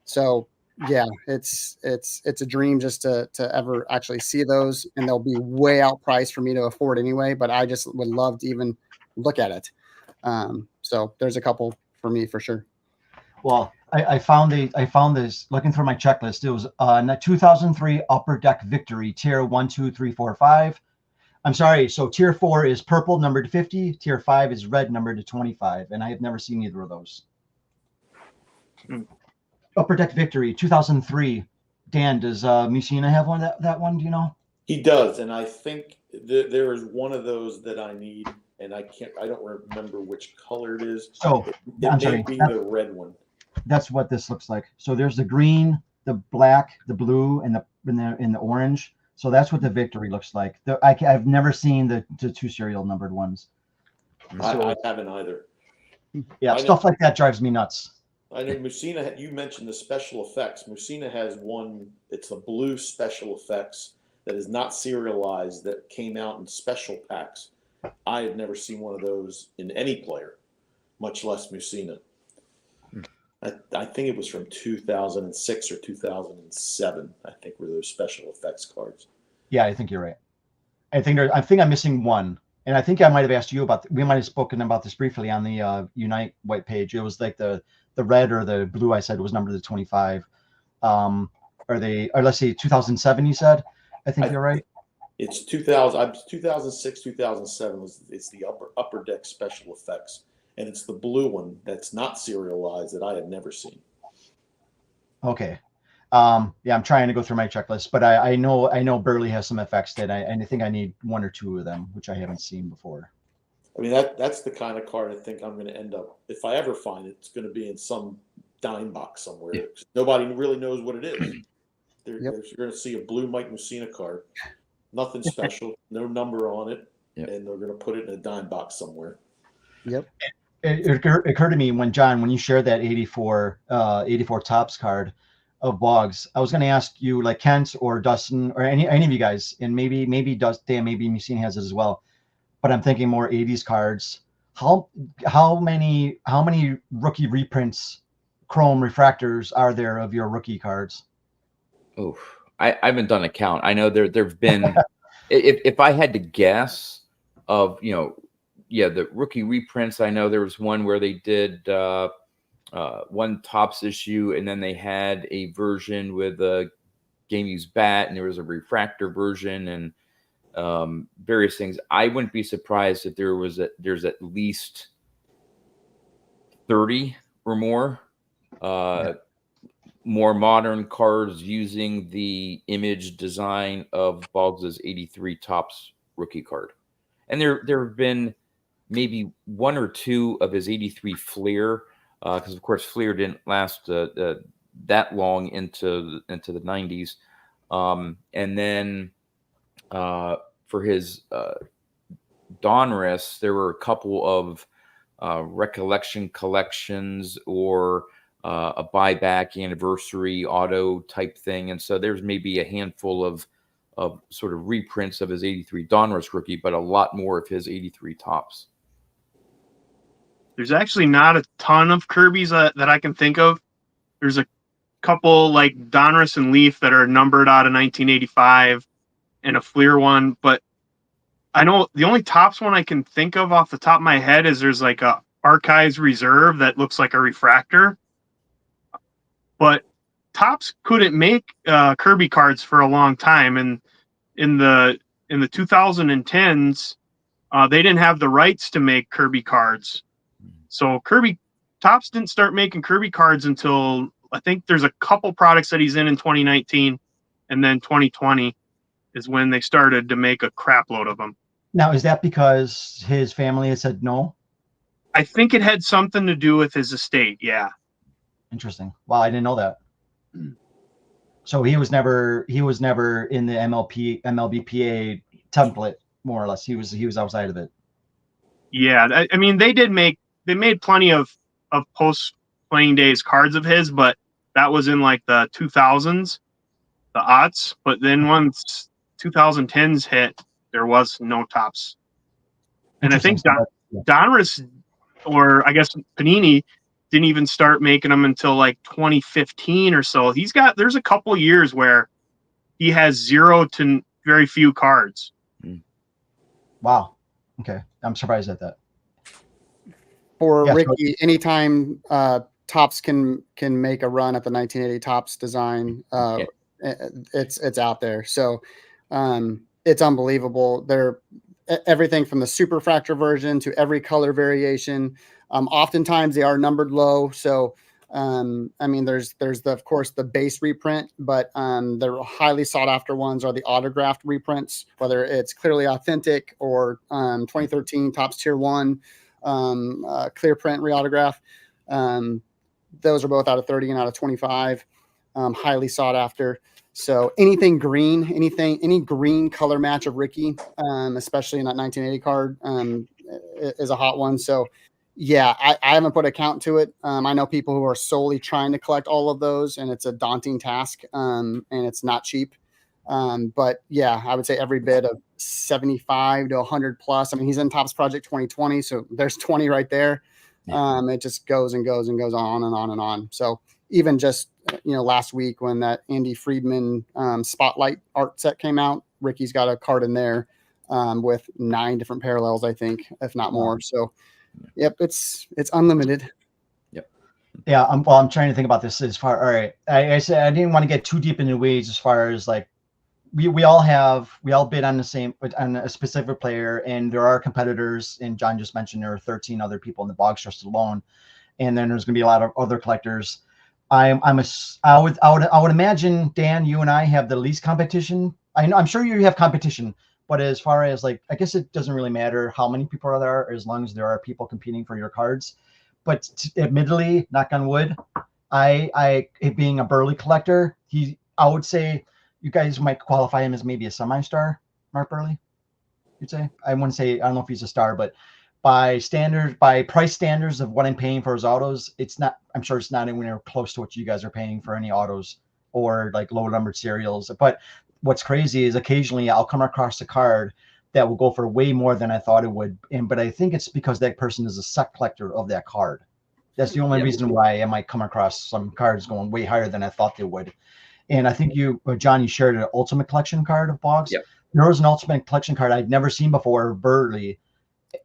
Speaker 4: So yeah, it's a dream just to ever actually see those, and they'll be way outpriced for me to afford anyway. But I just would love to even look at it. So there's a couple for me for sure.
Speaker 1: Well, I found this looking through my checklist. It was a 2003 Upper Deck Victory tier 1, 2, 3, 4, 5. I'm sorry. So tier 4 is purple, numbered to 50. Tier 5 is red, numbered to 25. And I have never seen either of those. Upper Deck Victory 2003. Dan, does Mussina have one? That one? Do you know?
Speaker 2: He does, and I think there is one of those that I need, and I don't remember which color it is.
Speaker 1: So
Speaker 2: it
Speaker 1: I'm
Speaker 2: may
Speaker 1: sorry.
Speaker 2: be the red one.
Speaker 1: That's what this looks like. So there's the green, the black, the blue, and the orange. So that's what the Victory looks like. I've never seen the 2 serial numbered ones.
Speaker 2: I haven't either.
Speaker 1: Yeah, stuff like that drives me nuts.
Speaker 2: I know Mussina, you mentioned the special effects. Mussina has one, it's a blue special effects that is not serialized that came out in special packs. I have never seen one of those in any player, much less Mussina. I think it was from 2006 or 2007, I think, were those special effects cards.
Speaker 1: Yeah, I think you're right. I think I'm missing one. And I think I might have asked you we might have spoken about this briefly on the Unite white page. It was like the red or the blue I said was numbered to 25. Or let's see, 2007 you said? I think you're right.
Speaker 2: It's 2006, 2007 it's the upper deck special effects. And it's the blue one that's not serialized that I have never seen.
Speaker 1: Okay. Yeah, I'm trying to go through my checklist, but I know Buehrle has some effects that I think I need one or two of them, which I haven't seen before.
Speaker 2: I mean, that's the kind of card I think I'm going to end up, if I ever find it, it's going to be in some dime box somewhere.
Speaker 3: Yeah.
Speaker 2: Nobody really knows what it is.
Speaker 4: Yep.
Speaker 2: You're going to see a blue Mike Mussina card, nothing special, no number on it,
Speaker 3: Yep.
Speaker 2: and they're going to put it in a dime box somewhere.
Speaker 4: Yep.
Speaker 1: It occurred to me when you shared that 84 Topps card of Boggs, I was going to ask you, like Kent or Dustin or any of you guys, and maybe Dustin, maybe Mussina has it as well, but I'm thinking more 80s cards. How many rookie reprints, chrome refractors are there of your rookie cards?
Speaker 3: Oh, I haven't done a count. I know there've been, if I had to guess of, the rookie reprints, I know there was one where they did one Topps issue, and then they had a version with a game used bat, and there was a refractor version and various things. I wouldn't be surprised if there's at least 30 or more more modern cards using the image design of Boggs's 83 Topps rookie card. And there have been maybe one or two of his 83 Fleer, because of course Fleer didn't last that long into the 90s. And then for his Donruss, there were a couple of recollection collections or a buyback anniversary auto type thing. And so there's maybe a handful of sort of reprints of his 83 Donruss rookie, but a lot more of his 83 Topps.
Speaker 5: There's actually not a ton of Kirby's that I can think of. There's a couple like Donruss and Leaf that are numbered out of 1985 and a Fleer one, but I know the only Topps one I can think of off the top of my head is there's like a Archives Reserve that looks like a refractor. But Topps couldn't make Kirby cards for a long time, and in the 2010s, they didn't have the rights to make Kirby cards. So Topps didn't start making Kirby cards until I think there's a couple products that he's in 2019, and then 2020 is when they started to make a crap load of them.
Speaker 1: Now, is that because his family has said no?
Speaker 5: I think it had something to do with his estate. Yeah.
Speaker 1: Interesting. Wow, I didn't know that. So he was never in the MLBPA template, more or less. He was outside of it.
Speaker 5: Yeah, I mean they made plenty of post playing days cards of his, but that was in like the 2000s, the aughts. But then once 2010s hit, there was no Topps. And I think Donruss, or I guess Panini, didn't even start making them until like 2015 or so. There's a couple years where he has 0 to very few cards.
Speaker 1: Wow. Okay. I'm surprised at that.
Speaker 4: For Rickey, anytime Topps can make a run at the 1980 Topps design, it's out there. So it's unbelievable. They're everything from the super fractor version to every color variation. Oftentimes they are numbered low. So, I mean, there's of course the base reprint, but the highly sought after ones are the autographed reprints, whether it's clearly authentic or 2013 Topps Tier 1 clear print reautograph. Those are both out of 30 and out of 25, highly sought after. So anything green, any green color match of Rickey, especially in that 1980 card, is a hot one. So yeah, I haven't put a count to it. I know people who are solely trying to collect all of those, and it's a daunting task, and it's not cheap. But yeah, I would say every bit of 75 to 100 plus. I mean, he's in Topps Project 2020, so there's 20 right there. It just goes and goes and goes on and on and on. So even just, last week when that Andy Friedman Spotlight art set came out, Rickey's got a card in there with 9 different parallels, I think, if not more. So, yep, it's unlimited. Yep.
Speaker 1: Yeah, I'm trying to think about this as far. All right, I said I didn't want to get too deep into the weeds as far as like we all bid on a specific player, and there are competitors. And John just mentioned there are 13 other people in the Boggs Trust alone, and then there's going to be a lot of other collectors. I would imagine, Dan, you and I have the least competition. I'm sure you have competition, but as far as like, I guess it doesn't really matter how many people there are, as long as there are people competing for your cards. But admittedly, knock on wood, it being a Buehrle collector, I would say you guys might qualify him as maybe a semi-star, Mark Buehrle. You'd say. I wouldn't say, I don't know if he's a star, but by price standards of what I'm paying for his autos, I'm sure it's not anywhere close to what you guys are paying for any autos or like low numbered serials. But what's crazy is occasionally I'll come across a card that will go for way more than I thought it would. But I think it's because that person is a set collector of that card. That's the only reason why I might come across some cards going way higher than I thought they would. And I think John, you shared an Ultimate Collection card of Boggs.
Speaker 3: Yep.
Speaker 1: There was an Ultimate Collection card I'd never seen before, Buehrle.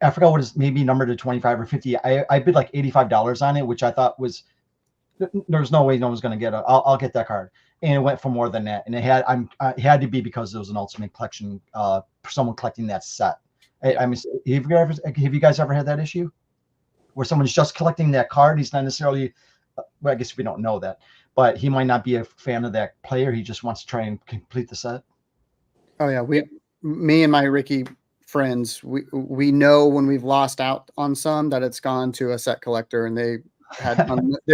Speaker 1: I forgot what is maybe numbered to 25 or 50. I bid like $85 on it, which I thought there's no way no one's going to get it. I'll get that card. And it went for more than that. And it had to be because it was an Ultimate Collection, someone collecting that set. I mean, have you guys ever had that issue where someone's just collecting that card? He's not necessarily, well, I guess we don't know that, but he might not be a fan of that player. He just wants to try and complete the set. Oh yeah.
Speaker 4: Me and my Rickey friends, we know when we've lost out on some that it's gone to a set collector, and they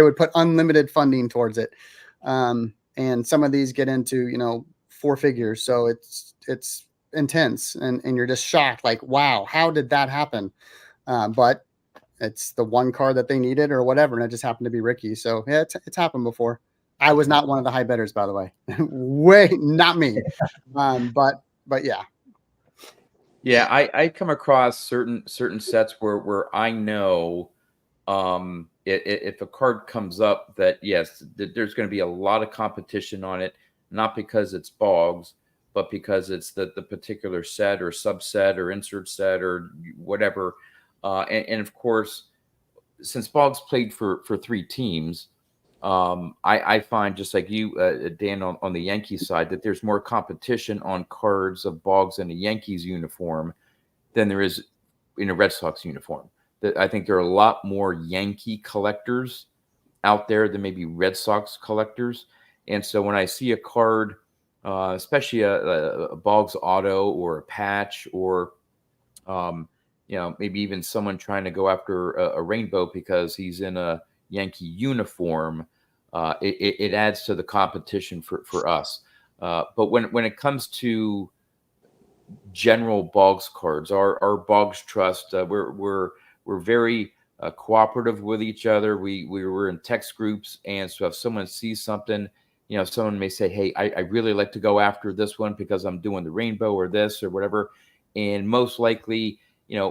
Speaker 4: would put unlimited funding towards it. And some of these get into, 4 figures. So it's intense, and you're just shocked, like, wow, how did that happen? But it's the one card that they needed or whatever. And it just happened to be Rickey. So yeah, it's happened before. I was not one of the high bettors, by the way. Not me. But yeah.
Speaker 3: Yeah, I come across certain sets where I know if a card comes up that, yes, there's going to be a lot of competition on it, not because it's Boggs, but because it's the particular set or subset or insert set or whatever. And of course, since Boggs played for 3 teams, I find, just like you, Dan, on the Yankees side, that there's more competition on cards of Boggs in a Yankees uniform than there is in a Red Sox uniform. I think there are a lot more Yankee collectors out there than maybe Red Sox collectors. And so when I see a card, especially a Boggs auto or a patch, or maybe even someone trying to go after a rainbow because he's in a Yankee uniform, it adds to the competition for us. But when it comes to general Boggs cards, our Boggs Trust, we're very cooperative with each other. We were in text groups, and so if someone sees something, someone may say, hey, I really like to go after this one because I'm doing the rainbow or this or whatever. And most likely,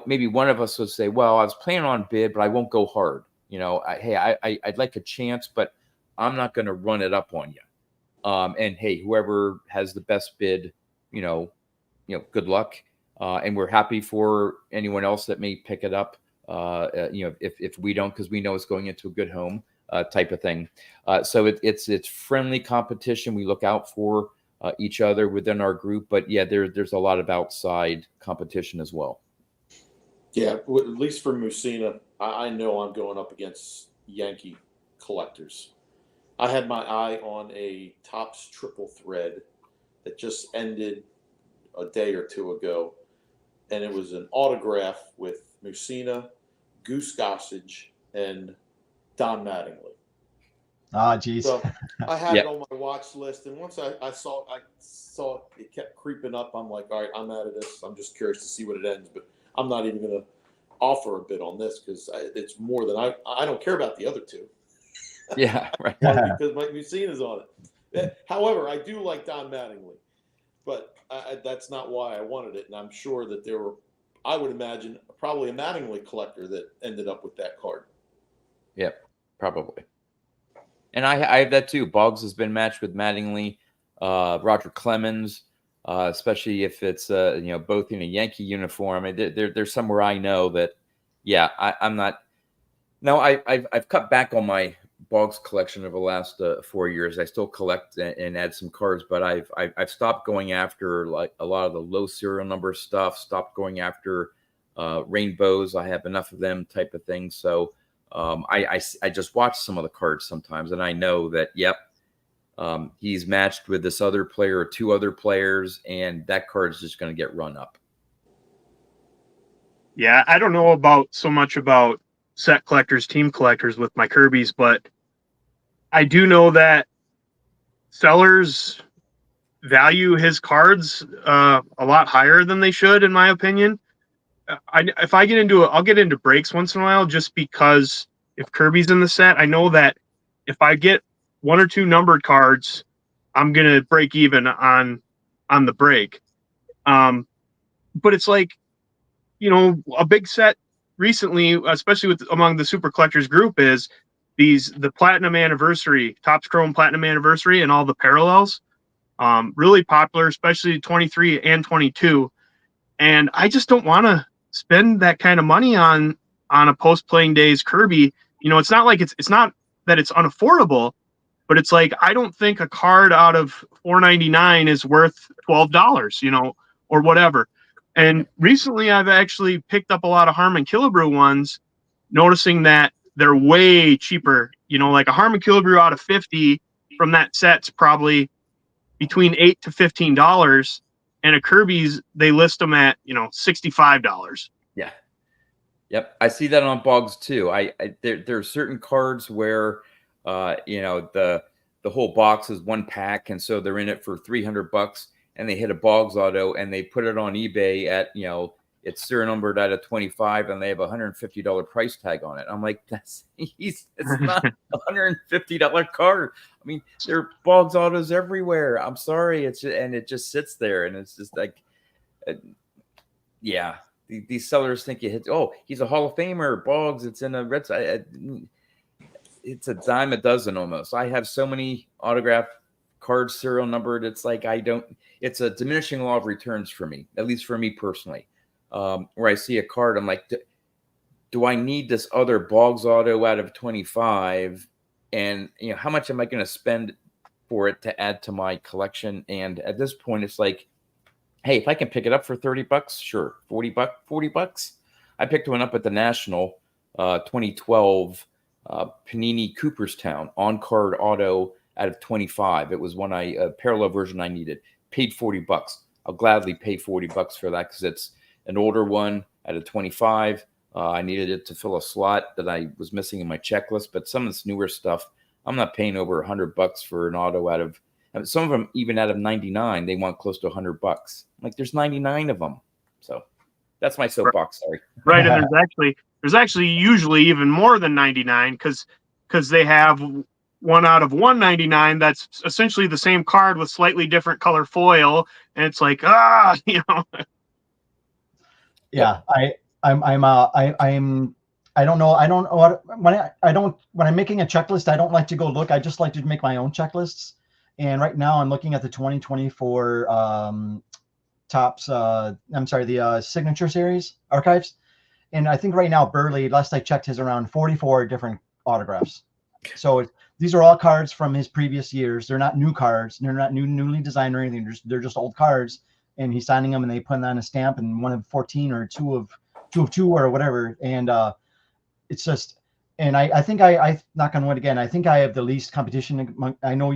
Speaker 3: maybe one of us would say, well, I was planning on bid, but I won't go hard. I'd like a chance, but I'm not going to run it up on you. And hey, whoever has the best bid, good luck. And we're happy for anyone else that may pick it up. If we don't, because we know it's going into a good home, type of thing. So it's friendly competition. We look out for each other within our group, but yeah, there's a lot of outside competition as well.
Speaker 2: Yeah, at least for Mussina, I know I'm going up against Yankee collectors. I had my eye on a Topps triple thread that just ended a day or two ago, and it was an autograph with Mussina, Goose Gossage, and Don Mattingly.
Speaker 1: Ah, geez.
Speaker 2: So I had it on my watch list, and once I saw it kept creeping up. I'm like, all right, I'm out of this. I'm just curious to see what it ends, but I'm not even going to offer a bid on this because it's more than I don't care about the other 2.
Speaker 3: Yeah, right.
Speaker 2: Because Mike Mussina's on it. However, I do like Don Mattingly, but that's not why I wanted it. And I'm sure that there were, I would imagine, probably a Mattingly collector that ended up with that card.
Speaker 3: Yep, probably. And I have that too. Boggs has been matched with Mattingly, Roger Clemens, especially if it's both in a Yankee uniform. There's somewhere I know that, yeah, I'm not. No, I've cut back on my Boggs collection over the last 4 years. I still collect and add some cards, but I've stopped going after like a lot of the low serial number stuff. Stopped going after rainbows. I have enough of them, type of thing. So I just watch some of the cards sometimes, and I know that, yep, he's matched with this other player or two other players, and that card is just going to get run up.
Speaker 5: Yeah, I don't know so much about set collectors, team collectors with my Kirby's, but I do know that sellers value his cards a lot higher than they should, in my opinion. If I get into it, I'll get into breaks once in a while, just because if Kirby's in the set, I know that if I get one or two numbered cards, I'm gonna break even on the break. But it's like, a big set recently, especially among the super collectors group, is the platinum anniversary, Topps Chrome platinum anniversary, and all the parallels. Really popular, especially 23 and 22. And I just don't want to spend that kind of money on a post playing days Kirby. It's not like it's not that it's unaffordable, but it's like, I don't think a card out of $4.99 is worth $12, or whatever. And recently I've actually picked up a lot of Harmon Killebrew ones, noticing that they're way cheaper. Like a Harmon Killebrew out of 50 from that set's probably between $8 to $15, and a Kirby's, they list them at $65.
Speaker 3: Yeah, yep, I see that on Boggs too. There are certain cards where the whole box is one pack, and so they're in it for $300, and they hit a Boggs auto and they put it on eBay at it's serial numbered out of 25, and they have a $150 price tag on it. I'm like, it's not a $150 card. I mean, there are Boggs autos everywhere. I'm sorry, it just sits there, and it's just like, yeah, these sellers think he's a Hall of Famer, Boggs. It's in a red side. It's a dime a dozen almost. I have so many autograph cards serial numbered. It's like it's a diminishing law of returns for me, at least for me personally. Where I see a card, I'm like, do I need this other Boggs auto out of 25? And how much am I going to spend for it to add to my collection? And at this point, it's like, hey, if I can pick it up for $30, sure. $40. I picked one up at the National 2012 Panini Cooperstown on card auto out of 25. It was a parallel version I needed. Paid $40. I'll gladly pay $40 for that, because it's an older one out of 25. I needed it to fill a slot that I was missing in my checklist. But some of this newer stuff, I'm not paying over $100 for an auto out of. Some of them, even out of 99, they want close to $100. Like, there's 99 of them. So that's my soapbox. Sorry.
Speaker 5: Right, and there's actually usually even more than 99, because they have one out of 199 that's essentially the same card with slightly different color foil, and it's like,
Speaker 1: Yeah, I don't know. I don't know what, when I'm making a checklist, I don't like to go look. I just like to make my own checklists. And right now I'm looking at the 2024 Topps, the Signature Series archives. And I think right now Buehrle, last I checked, has around 44 different autographs. So these are all cards from his previous years. They're not new cards. They're not newly designed or anything. They're just old cards. And he's signing them, and they put on a stamp, and one of 14 or two of two or whatever. And it's just, and I think I knock on wood again, I think I have the least competition. I know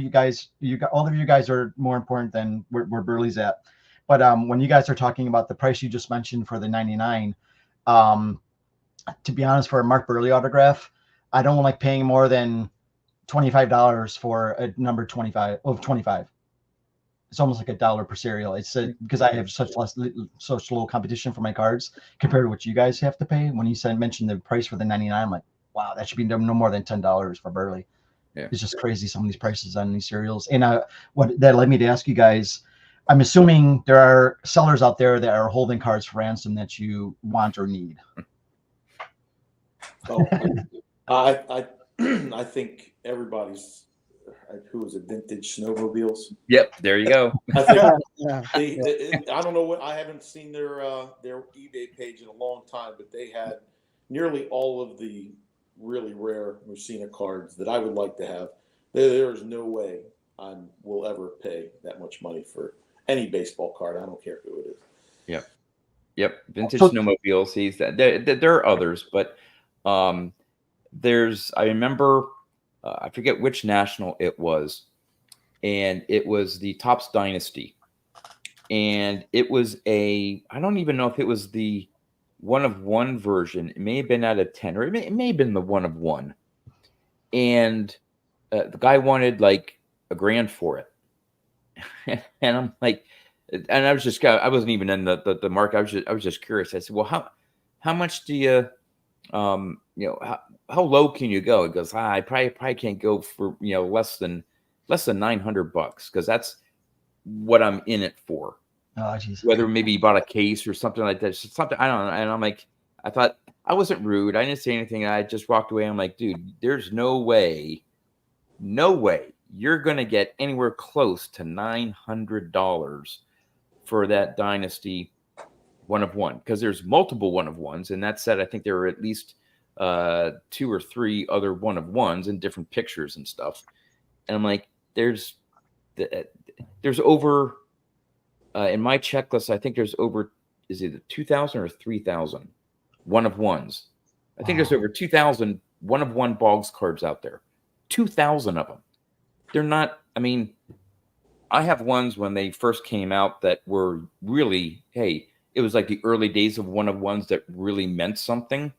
Speaker 1: all of you guys are more important than where Buehrle's at. But when you guys are talking about the price you just mentioned for the 99, to be honest, for a Mark Buehrle autograph, I don't like paying more than $25 for a number 25 of 25. It's almost like $1 per serial. It's because I have such low competition for my cards compared to what you guys have to pay. When you mentioned the price for the 99, I'm like, wow, that should be no more than $10 for Buehrle. Yeah. It's just crazy, some of these prices on these serials. And what that led me to ask you guys, I'm assuming there are sellers out there that are holding cards for ransom that you want or need.
Speaker 2: I think everybody's. Who was it? Vintage snowmobiles.
Speaker 3: Yep, there you go.
Speaker 2: I think I don't know what. I haven't seen their eBay page in a long time, but they had nearly all of the really rare Mussina cards that I would like to have. There's no way I will ever pay that much money for any baseball card. I don't care who it is. Yep.
Speaker 3: Vintage snowmobiles. There are others, but I remember, I forget which national it was, and it was the Topps Dynasty. And it was I don't even know if it was the 1-of-1 version. It may have been out of 10, or it may have been the 1-of-1. And the guy wanted like $1,000 for it. And I'm like, and I wasn't even in the market. I was just curious. I said, well, how much do you, how low can you go? He goes, I probably can't go for, less than $900, because that's what I'm in it for.
Speaker 1: Oh, geez.
Speaker 3: Whether maybe you bought a case or something like that, something, I don't know. And I'm like, I thought, I wasn't rude. I didn't say anything. I just walked away. I'm like, dude, there's no way you're going to get anywhere close to $900 for that Dynasty 1-of-1, because there's multiple 1-of-1s. And that said, I think there were at least 2 or 3 other 1-of-1s in different pictures and stuff. And I'm like, there's over, in my checklist, I think there's over, is it 2,000 or 3,000 1-of-1s? I think there's over 2,000 1-of-1 Boggs cards out there. 2,000 of them. They're not, I mean, I have ones when they first came out that were really, hey, it was like the early days of 1-of-1s that really meant something.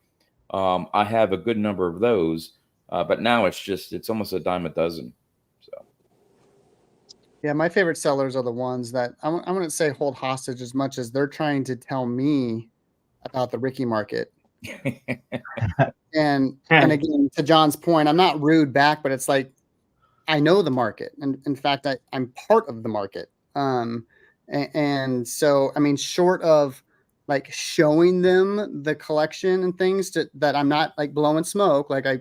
Speaker 3: I have a good number of those, but now it's almost a dime a dozen. So,
Speaker 4: yeah, my favorite sellers are the ones that I wouldn't say hold hostage as much as they're trying to tell me about the Rickey market. and again, to John's point, I'm not rude back, but it's like, I know the market, and in fact, I'm part of the market. And so, I mean, short of like showing them the collection and things that I'm not like blowing smoke, like I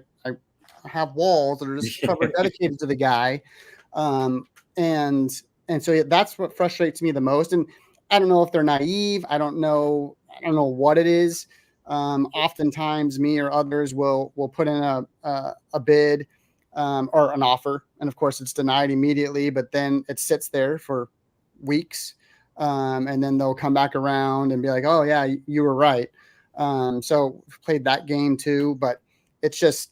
Speaker 4: have walls that are just covered dedicated to the guy. And so that's what frustrates me the most. And I don't know if they're naive. I don't know what it is. Oftentimes me or others will put in a bid, or an offer. And of course it's denied immediately, but then it sits there for weeks. And then they'll come back around and be like, oh yeah, you were right. So played that game too, but it's just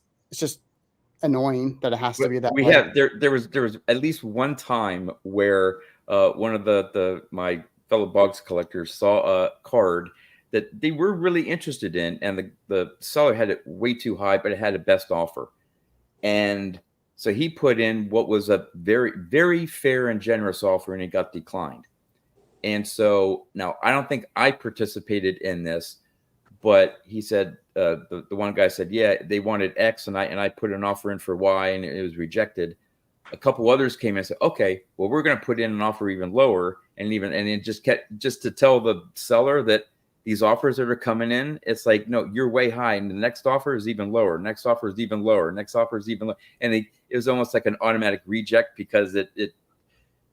Speaker 4: annoying that it has to be that way.
Speaker 3: There was at least one time where one of my fellow Boggs collectors saw a card that they were really interested in, and the seller had it way too high, but it had a best offer. And so he put in what was a very, very fair and generous offer, and it got declined. And so now I don't think I participated in this, but he said, the one guy said, yeah, they wanted X, and I put an offer in for Y, and it was rejected. A couple others came in and said, okay, well, we're going to put in an offer even lower, and it just to tell the seller that these offers that are coming in, it's like, no, you're way high, and the next offer is even lower. Next offer is even lower. Next offer is even lower. And it was almost like an automatic reject because it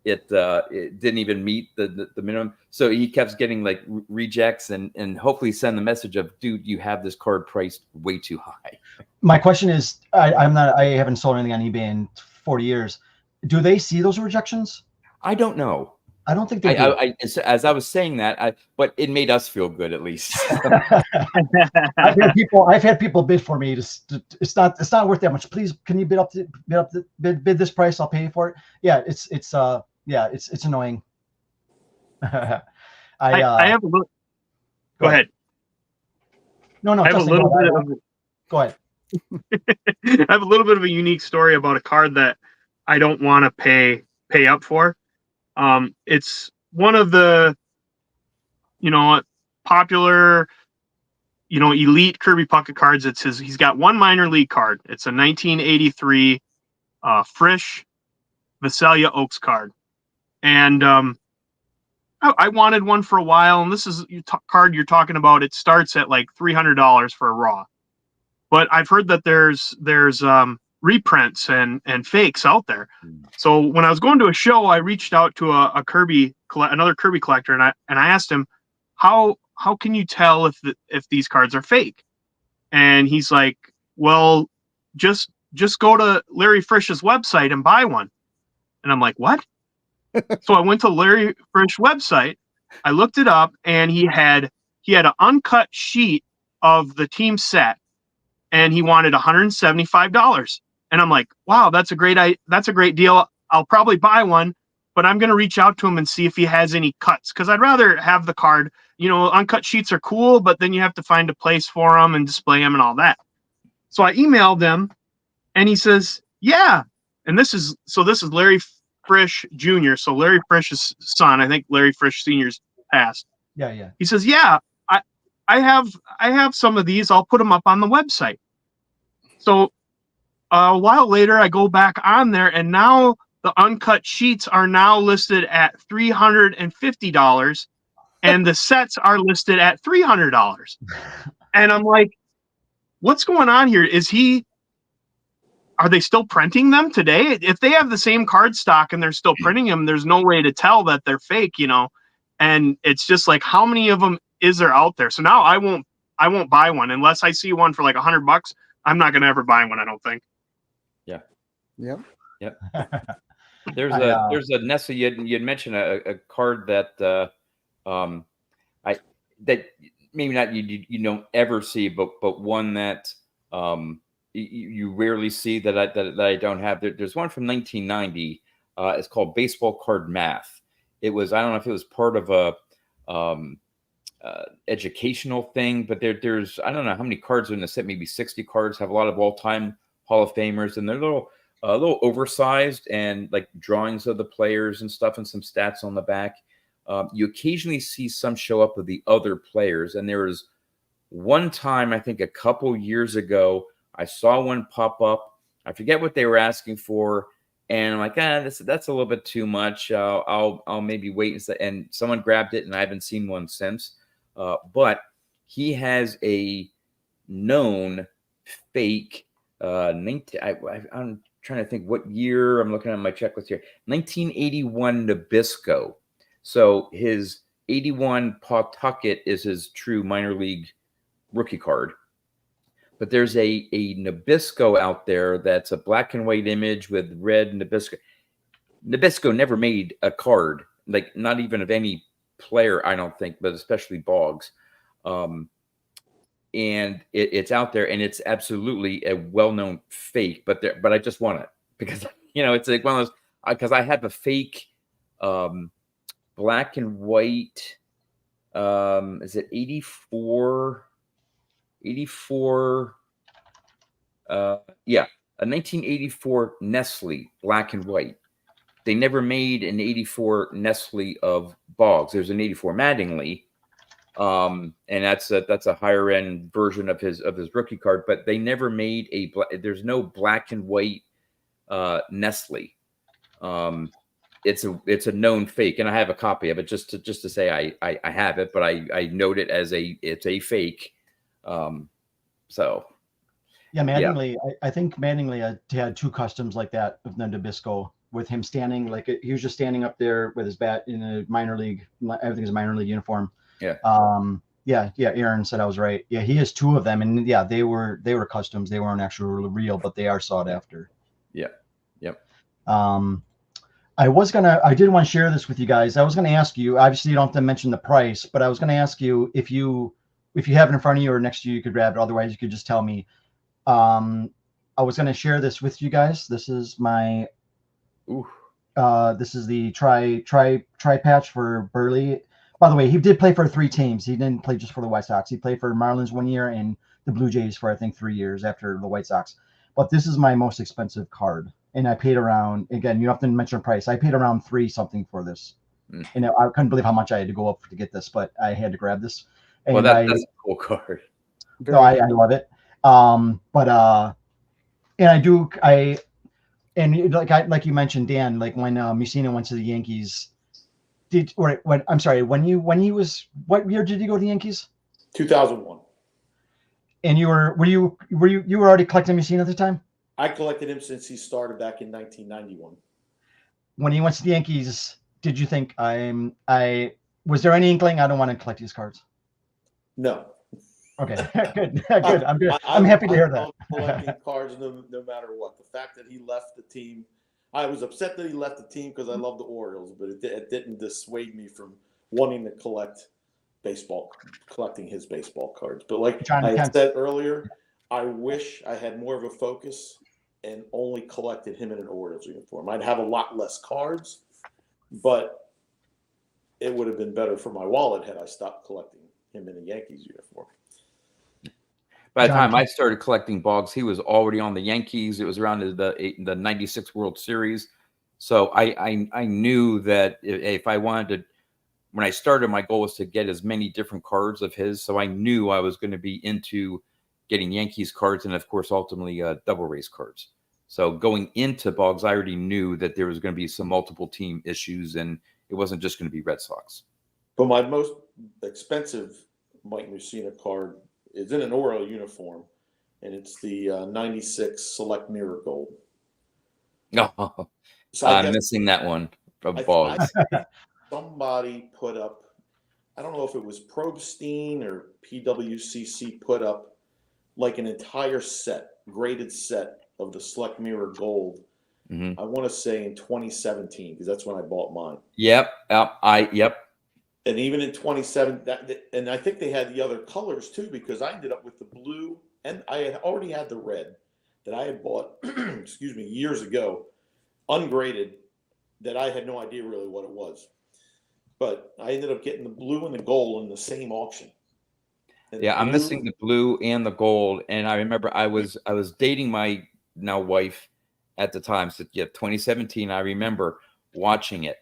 Speaker 3: didn't even meet the minimum. So he kept getting like rejects and hopefully send the message of, dude, you have this card priced way too high. My
Speaker 1: question is, I haven't sold anything on eBay in 40 years. Do they see those rejections?
Speaker 3: I don't know.
Speaker 1: I don't think they do.
Speaker 3: As I was saying that, but it made us feel good at least.
Speaker 1: I've had people bid for me. It's not worth that much. Please, can you bid this price? I'll pay you for it. Yeah, it's annoying.
Speaker 5: I have a little. Go ahead.
Speaker 1: No.
Speaker 5: I have a little bit of.
Speaker 1: Go ahead.
Speaker 5: I have a little bit of a unique story about a card that I don't want to pay up for. It's one of the, popular, elite Kirby Puckett cards. He's got one minor league card. It's a 1983 Frisch Visalia Oaks card. And I wanted one for a while. And this is card you're talking about. It starts at like $300 for a raw. But I've heard that there's reprints and fakes out there. So when I was going to a show, I reached out to another Kirby collector, and I asked him, how can you tell if these cards are fake? And he's like, well, just go to Larry Frisch's website and buy one. And I'm like, what? So I went to Larry Frisch website, I looked it up, and he had an uncut sheet of the team set, and he wanted $175. And I'm like, wow, that's a great deal. I'll probably buy one, but I'm going to reach out to him and see if he has any cuts, because I'd rather have the card. Uncut sheets are cool, but then you have to find a place for them and display them and all that. So I emailed them, and he says, yeah. And this is Larry Frisch Jr. So Larry Frisch's son. I think Larry Frisch Sr.'s passed.
Speaker 1: Yeah.
Speaker 5: He says, yeah, I have some of these. I'll put them up on the website. So a while later, I go back on there, and now the uncut sheets are now listed at $350, and the sets are listed at $300. And I'm like, what's going on here? Are they still printing them today? If they have the same card stock and they're still printing them, there's no way to tell that they're fake, And it's just like, how many of them is there out there? So now I won't buy one unless I see one for like $100. I'm not going to ever buy one, I don't think.
Speaker 3: Yeah.
Speaker 4: Yep.
Speaker 3: There's a Nestle. You'd mentioned a card that that maybe not you don't ever see, but one that you rarely see that I don't have. There's one from 1990. It's called Baseball Card Math. It was, I don't know if it was part of a educational thing, but there's I don't know how many cards are in the set. Maybe 60 cards. Have a lot of all-time Hall of Famers, and they're a little oversized, and like drawings of the players and stuff, and some stats on the back. You occasionally see some show up of the other players, and there was one time, I think a couple years ago, I saw one pop up. I forget what they were asking for, and I'm like, that's a little bit too much. I'll maybe wait, and someone grabbed it, and I haven't seen one since. But he has a known fake. I'm trying to think what year. I'm looking at my checklist here. 1981 Nabisco. So his 81 Puckett is his true minor league rookie card. But there's a Nabisco out there that's a black and white image with red Nabisco. Nabisco never made a card, like not even of any player, I don't think, but especially Boggs. And it's out there, and it's absolutely a well-known fake. But I just want it because it's like one of those, because I have a fake black and white. Is it 84? 84. Yeah, a 1984 Nestle black and white. They never made an 84 Nestle of Boggs. There's an 84 Mattingly. And that's a higher end version of his rookie card, but they never made there's no black and white Nestle. It's a known fake, and I have a copy of it just to say I have it, but I note it as it's a fake. So
Speaker 1: yeah, Mattingly. Yeah. I think Mattingly had two customs like that of Nabisco, with him standing he was just standing up there with his bat in a minor league. Everything's a minor league uniform.
Speaker 3: Yeah.
Speaker 1: Yeah. Aaron said I was right. Yeah, he has two of them, and yeah, they were customs. They weren't actually real, but they are sought after.
Speaker 3: Yeah. Yep.
Speaker 1: I did want to share this with you guys. I was going to ask you. Obviously, you don't have to mention the price, but I was going to ask you if you have it in front of you or next to you, you could grab it. Otherwise, you could just tell me. I was going to share this with you guys. This is my. This is the try patch for Buehrle. By the way, he did play for 3 teams. He didn't play just for the White Sox. He played for Marlins 1 year and the Blue Jays for, I think, 3 years after the White Sox. But this is my most expensive card. And I paid around, again, you don't have to mention a price. I paid around $3 something for this. And I couldn't believe how much I had to go up to get this, but I had to grab this. And
Speaker 3: well, that's a cool card.
Speaker 1: No, I love it. And like you mentioned, Dan, like when Mussina went to the Yankees, what year did you go to the Yankees?
Speaker 2: 2001.
Speaker 1: And were you already collecting Mussina at the time?
Speaker 2: I collected him since he started back in 1991.
Speaker 1: When he went to the Yankees, did you think was there any inkling I don't want to collect these cards?
Speaker 2: No.
Speaker 1: Okay, good. I'm good. I'm happy to hear that.
Speaker 2: I'm collecting cards no matter what. The fact that he left the team, I was upset that he left the team because I love the Orioles, but it didn't dissuade me from wanting to collecting his baseball cards. But like I said earlier, I wish I had more of a focus and only collected him in an Orioles uniform. I'd have a lot less cards, but it would have been better for my wallet had I stopped collecting him in a Yankees uniform.
Speaker 3: By the time I started collecting Boggs, he was already on the Yankees. It was around the 96 World Series. So I knew that if I wanted to, when I started, my goal was to get as many different cards of his. So I knew I was going to be into getting Yankees cards and, of course, ultimately double race cards. So going into Boggs, I already knew that there was going to be some multiple team issues and it wasn't just going to be Red Sox.
Speaker 2: But my most expensive Mike Mussina card is in an Oriole uniform, and it's the 96 Select Mirror Gold.
Speaker 3: Oh,
Speaker 2: So
Speaker 3: I'm missing that one from Boggs.
Speaker 2: Somebody put up, I don't know if it was Probstein or PWCC put up like an entire set, graded set of the Select Mirror Gold.
Speaker 3: Mm-hmm.
Speaker 2: I want to say in 2017, because that's when I bought mine.
Speaker 3: Yep.
Speaker 2: And even in 27, and I think they had the other colors too, because I ended up with the blue, and I had already had the red that I had bought, excuse me, years ago, ungraded, that I had no idea really what it was. But I ended up getting the blue and the gold in the same auction. And
Speaker 3: yeah, I'm missing the blue and the gold. And I remember I was dating my now wife at the time. So yeah, 2017. I remember watching it,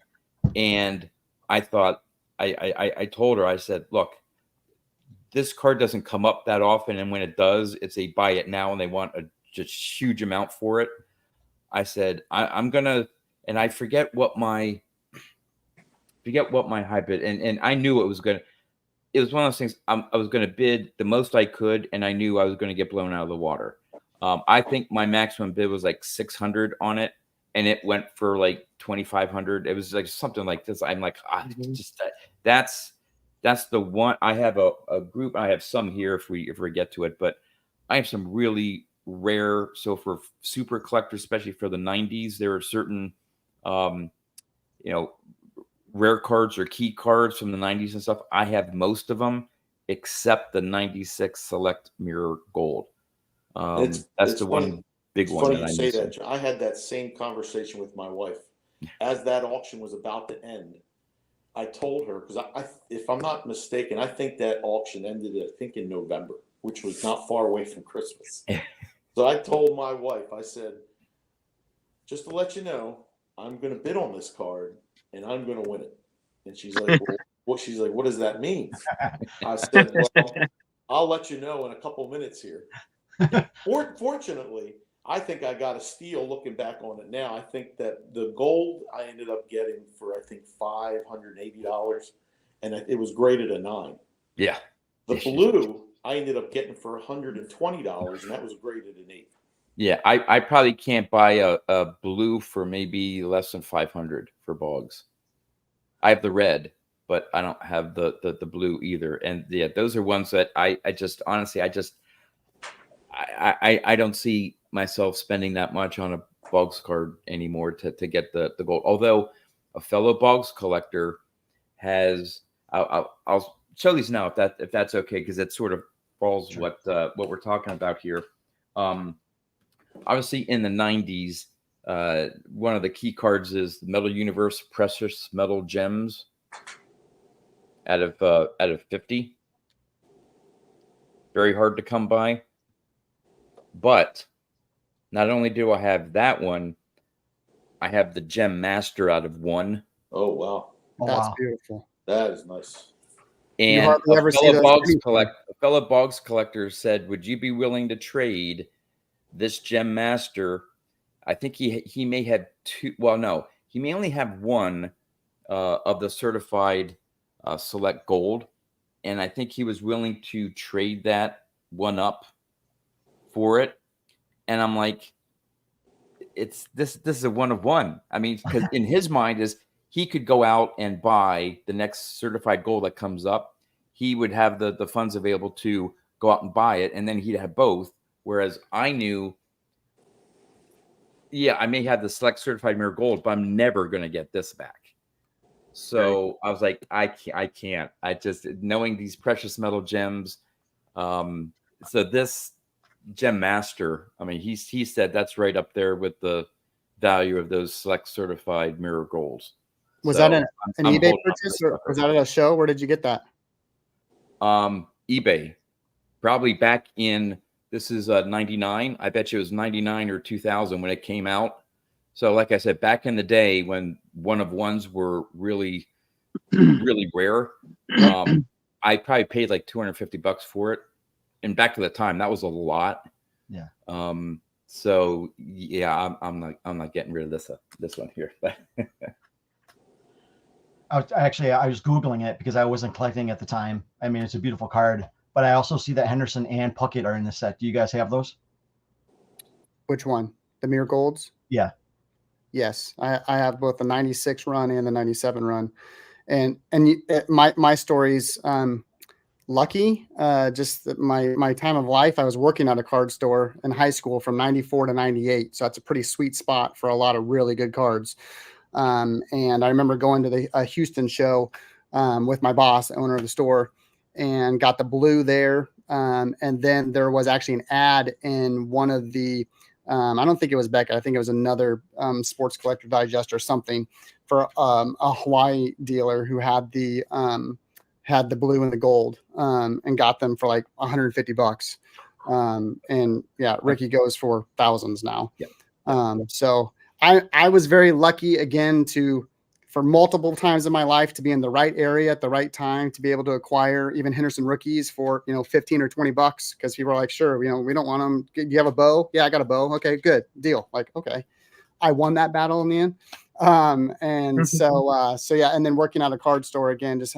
Speaker 3: and I thought I told her, I said, look, this card doesn't come up that often, and when it does, it's a buy it now, and they want a just huge amount for it. I said I'm gonna, and I forget what my high bid, and I knew it was gonna. It was one of those things. I was going to bid the most I could, and I knew I was going to get blown out of the water. I think my maximum bid was like 600 on it, and it went for like 2,500. It was like something like this. I'm like, just that's the one. I have a group. I have some here if we get to it, but I have some really rare. So for super collectors, especially for the 90s, there are certain, rare cards or key cards from the 90s and stuff. I have most of them except the 96 Select Mirror Gold. That's the funny, one big one that I say that.
Speaker 2: I had that same conversation with my wife as that auction was about to end. I told her, because I if I'm not mistaken, I think that auction ended in November, which was not far away from Christmas. So I told my wife, I said, just to let you know, I'm going to bid on this card and I'm going to win it. And she's like, what does that mean? I said, well, I'll let you know in a couple minutes here. Fortunately, I think I got a steal looking back on it now. I think that the gold I ended up getting for, I think, $580, and it was graded a 9.
Speaker 3: Yeah.
Speaker 2: The blue I ended up getting for $120, and that was graded an 8.
Speaker 3: Yeah, I probably can't buy a blue for maybe less than 500 for Boggs. I have the red, but I don't have the blue either. And yeah, those are ones that I just honestly I don't see myself spending that much on a Boggs card anymore to get the gold. Although a fellow Boggs collector has, I'll show these now if that's okay, because it sort of falls what we're talking about here. Obviously, in the 90s, one of the key cards is the Metal Universe Precious Metal Gems out of 50. Very hard to come by. But not only do I have that one, I have the Gem Master out of 1.
Speaker 2: Oh, wow.
Speaker 4: That's beautiful.
Speaker 2: That is nice.
Speaker 3: And a fellow Boggs collector said, would you be willing to trade this Gem Master? I think he may have 2. Well, no, he may only have 1 of the certified Select Gold. And I think he was willing to trade that one up for it. And I'm like, it's this is a 1 of 1. I mean, because in his mind is he could go out and buy the next certified gold that comes up. He would have the funds available to go out and buy it, and then he'd have both. Whereas I knew, yeah, I may have the Select Certified Mirror Gold, but I'm never going to get this back. So I was like, I can't. I just, knowing these precious metal gems. So Gem Master. I mean, he said that's right up there with the value of those select certified mirror golds.
Speaker 4: Was
Speaker 3: So
Speaker 4: that an
Speaker 3: I'm
Speaker 4: eBay
Speaker 3: holding on to
Speaker 4: purchase,
Speaker 3: this
Speaker 4: or
Speaker 3: sucker.
Speaker 4: was that at a show? Where did you get that?
Speaker 3: eBay, probably back in, this is 99. I bet you it was 99 or 2000 when it came out. So like I said, back in the day when one of ones were really, really rare, I probably paid like $250 for it. And back to the time, that was a lot.
Speaker 1: Yeah.
Speaker 3: So yeah, I'm not getting rid of this one here.
Speaker 1: I was Googling it because I wasn't collecting at the time. I mean, it's a beautiful card, but I also see that Henderson and Puckett are in the set. Do you guys have those?
Speaker 4: Which one? The Mirror Golds?
Speaker 1: Yeah.
Speaker 4: Yes, I have both the 96 run and the 97 run. And my story's lucky. Just that my time of life, I was working at a card store in high school from 94 to 98. So that's a pretty sweet spot for a lot of really good cards. And I remember going to the Houston show with my boss, the owner of the store, and got the blue there. And then there was actually an ad in one of the, I don't think it was Beckett. I think it was another Sports Collector Digest or something for a Hawaii dealer who had the blue and the gold and got them for like $150. And yeah, Rickey goes for thousands now.
Speaker 3: Yeah.
Speaker 4: So I was very lucky again for multiple times in my life to be in the right area at the right time, to be able to acquire even Henderson rookies for, $15 or $20, because people are like, sure, we don't want them. Do you have a bow? Yeah, I got a bow. Okay, good deal. Like, okay. I won that battle in the end. So yeah. And then working at a card store again, just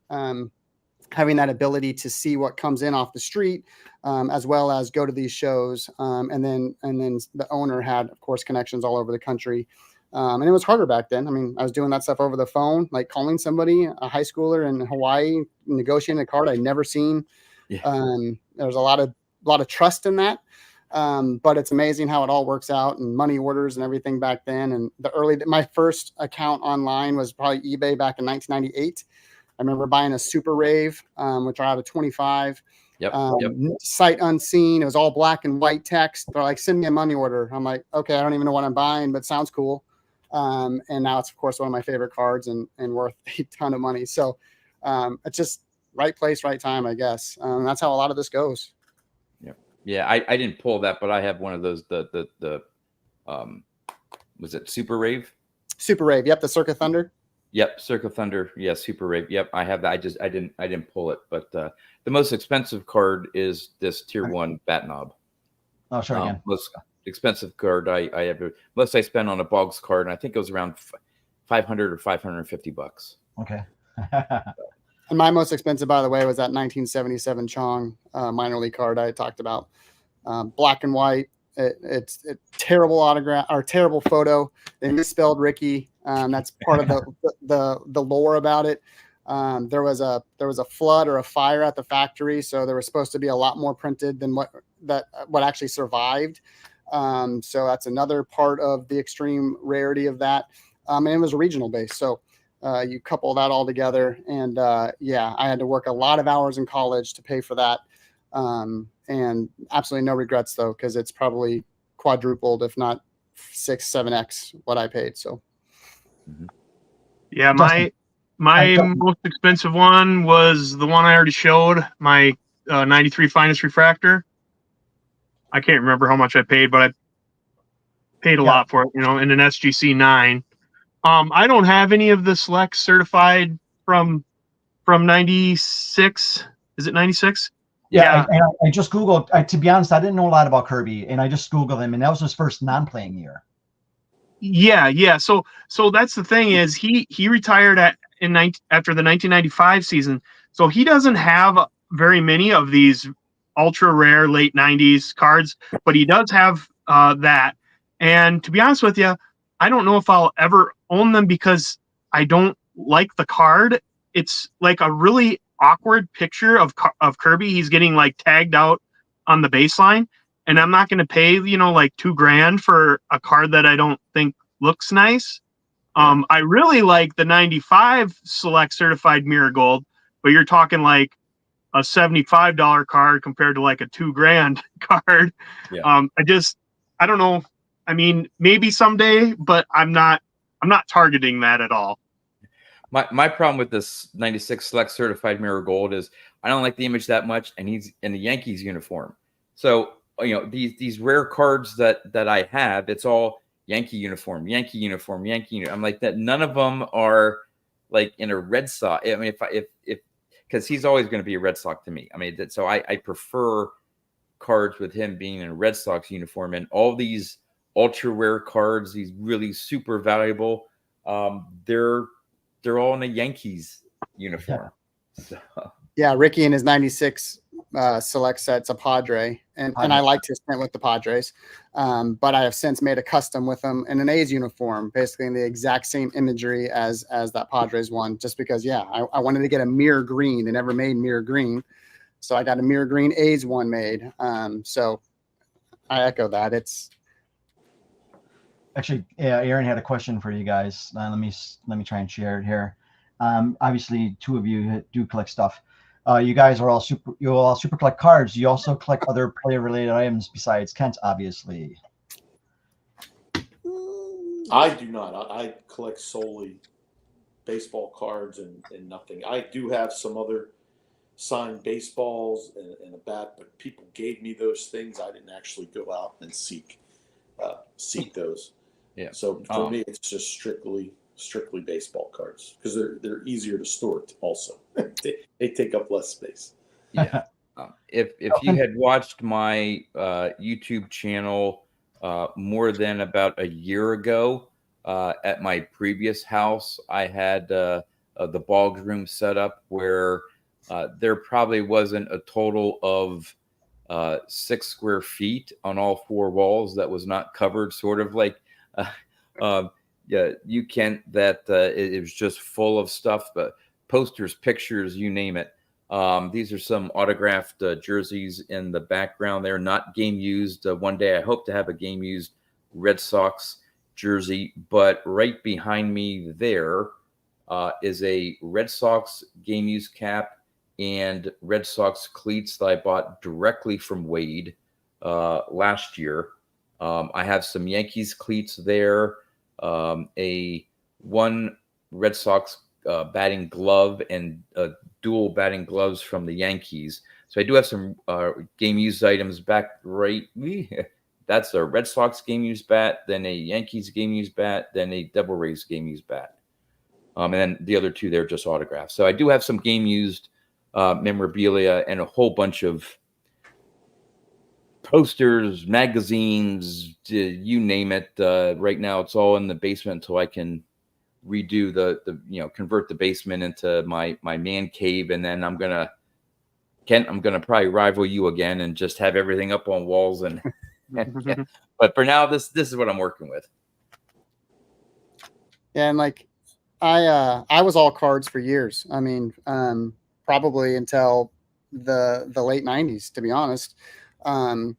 Speaker 4: having that ability to see what comes in off the street, as well as go to these shows. And then the owner had, of course, connections all over the country. And it was harder back then. I mean, I was doing that stuff over the phone, like calling somebody, a high schooler in Hawaii, negotiating a card I'd never seen.
Speaker 3: Yeah.
Speaker 4: There was a lot of trust in that. But it's amazing how it all works out, and money orders and everything back then. And my first account online was probably eBay back in 1998. I remember buying a Super Rave, which are out of 25.
Speaker 3: Yep.
Speaker 4: Sight unseen. It was all black and white text. They're like, send me a money order. I'm like, okay, I don't even know what I'm buying, but sounds cool. And now it's, of course, one of my favorite cards and worth a ton of money. So it's just right place, right time, I guess. That's how a lot of this goes.
Speaker 3: Yeah, I didn't pull that, but I have one of those, the was it Super Rave?
Speaker 4: Super Rave. Yep. The Circa Thunder.
Speaker 3: Yep. Circa Thunder. Yeah. Super Rave. Yep. I have that. I didn't pull it, but the most expensive card is this Tier 1 Bat Knob.
Speaker 1: Oh, sure. Again.
Speaker 3: Most expensive card I ever, most I spent on a Boggs card, and I think it was around $500 or $550.
Speaker 1: Okay.
Speaker 4: And my most expensive, by the way, was that 1977 Chong minor league card I talked about. Black and white. It's a terrible autograph or terrible photo. They misspelled Rickey. That's part of the lore about it. There was a flood or a fire at the factory, so there was supposed to be a lot more printed than what actually survived. So that's another part of the extreme rarity of that. And it was regional based, so you couple that all together, and yeah, I had to work a lot of hours in college to pay for that. And absolutely no regrets though, because it's probably quadrupled, if not 6-7x what I paid. So
Speaker 5: yeah, my most expensive one was the one I already showed, my 93 Finest Refractor. I can't remember how much I paid, but I paid a lot for it, in an SGC 9. I don't have any of the selects certified from 96. Is it 96?
Speaker 1: Yeah. I just Googled, to be honest, I didn't know a lot about Kirby, and I just Googled him, and that was his first non-playing year.
Speaker 5: Yeah. So that's the thing, is he retired after the 1995 season. So he doesn't have very many of these ultra rare late 90s cards, but he does have that. And to be honest with you, I don't know if I'll ever own them because I don't like the card. It's like a really awkward picture of Kirby. He's getting like tagged out on the baseline, and I'm not going to pay, like $2,000 for a card that I don't think looks nice. I really like the 95 Select Certified Mirror Gold, but you're talking like a $75 card compared to like a $2,000 card.
Speaker 3: Yeah.
Speaker 5: I don't know. I mean, maybe someday, but I'm not targeting that at all.
Speaker 3: My problem with this 96 Select Certified Mirror Gold is I don't like the image that much, and he's in the Yankees uniform. So, you know, these rare cards that I have, it's all Yankee uniform, Yankee uniform, Yankee uniform. I'm like that. None of them are like in a Red Sox. I mean, if because he's always going to be a Red Sox to me. I mean, so I prefer cards with him being in a Red Sox uniform, and all these ultra rare cards, these really super valuable, they're all in a Yankees uniform. So.
Speaker 4: Yeah, Rickey in his 96 select set's a Padre, and I liked his print with the Padres, but I have since made a custom with him in an A's uniform, basically in the exact same imagery as that Padres one, just because, yeah, I wanted to get a mirror green. They never made mirror green, so I got a mirror green A's one made. So I echo that. It's
Speaker 1: actually, Aaron had a question for you guys. Let me try and share it here. Obviously, two of you do collect stuff. You guys are all super collect cards. You also collect other player related items besides Kent, obviously.
Speaker 2: I do not. I collect solely baseball cards and nothing. I do have some other signed baseballs and a bat, but people gave me those things. I didn't actually go out and seek those.
Speaker 3: Yeah.
Speaker 2: So for me, it's just strictly baseball cards because they're easier to store also. they take up less space.
Speaker 3: Yeah. If you had watched my YouTube channel more than about a year ago, at my previous house, I had the Boggs room set up where there probably wasn't a total of 6 square feet on all 4 walls that was not covered, sort of like yeah, you can't, that it was just full of stuff, but posters, pictures, you name it. These are some autographed jerseys in the background. They're not game used. One day I hope to have a game used Red Sox jersey, but right behind me there is a Red Sox game used cap and Red Sox cleats that I bought directly from Wade last year. I have some Yankees cleats there, a one Red Sox batting glove and dual batting gloves from the Yankees. So I do have some game used items back right. That's a Red Sox game used bat, then a Yankees game used bat, then a Devil Rays game used bat. And then the other 2, they're just autographs. So I do have some game used memorabilia and a whole bunch of posters, magazines, you name it. Right now it's all in the basement until I can redo the convert the basement into my man cave, and then I'm gonna probably rival you again and just have everything up on walls and but for now this is what I'm working with.
Speaker 4: Yeah, and like I was all cards for years. I mean, probably until the late 90s, to be honest. And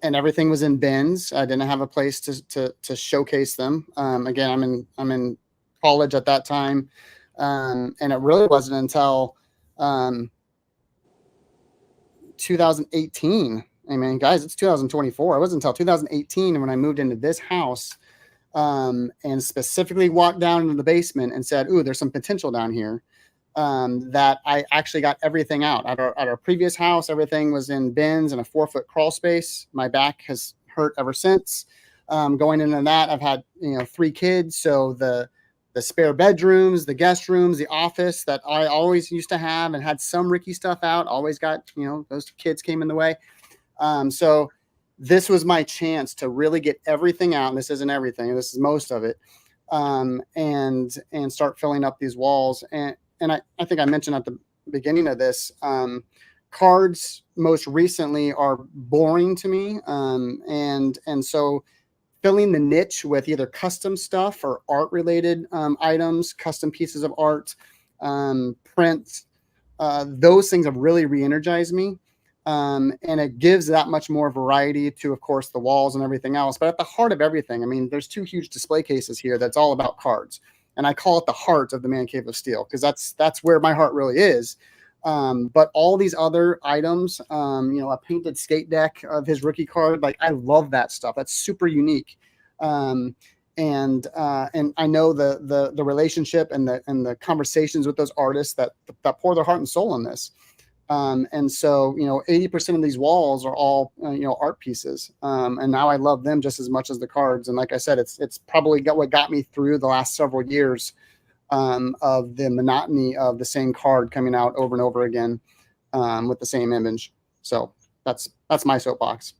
Speaker 4: everything was in bins. I didn't have a place to showcase them. Again, I'm in college at that time. And it really wasn't until 2018. I mean, guys, it's 2024. It wasn't until 2018 when I moved into this house and specifically walked down into the basement and said, ooh, there's some potential down here. That I actually got everything out. At our previous house, everything was in bins and a 4-foot crawl space. My back has hurt ever since. Going into that, I've had 3 kids, so the spare bedrooms, the guest rooms, the office that I always used to have and had some Rickey stuff out, always got those kids came in the way. So this was my chance to really get everything out. And this isn't everything. This is most of it. And start filling up these walls. And I think I mentioned at the beginning of this, cards most recently are boring to me. And so filling the niche with either custom stuff or art related items, custom pieces of art, prints, those things have really re-energized me. And it gives that much more variety to, of course, the walls and everything else. But at the heart of everything, I mean, there's 2 huge display cases here that's all about cards. and I call it the heart of the Man Cave of Steel because that's where my heart really is. But all these other items, a painted skate deck of his rookie card, like I love that stuff. That's super unique. And I know the relationship and the conversations with those artists that pour their heart and soul in this. And so, 80% of these walls are all, art pieces. And now I love them just as much as the cards. And like I said, it's probably what got me through the last several years of the monotony of the same card coming out over and over again with the same image. So that's my soapbox.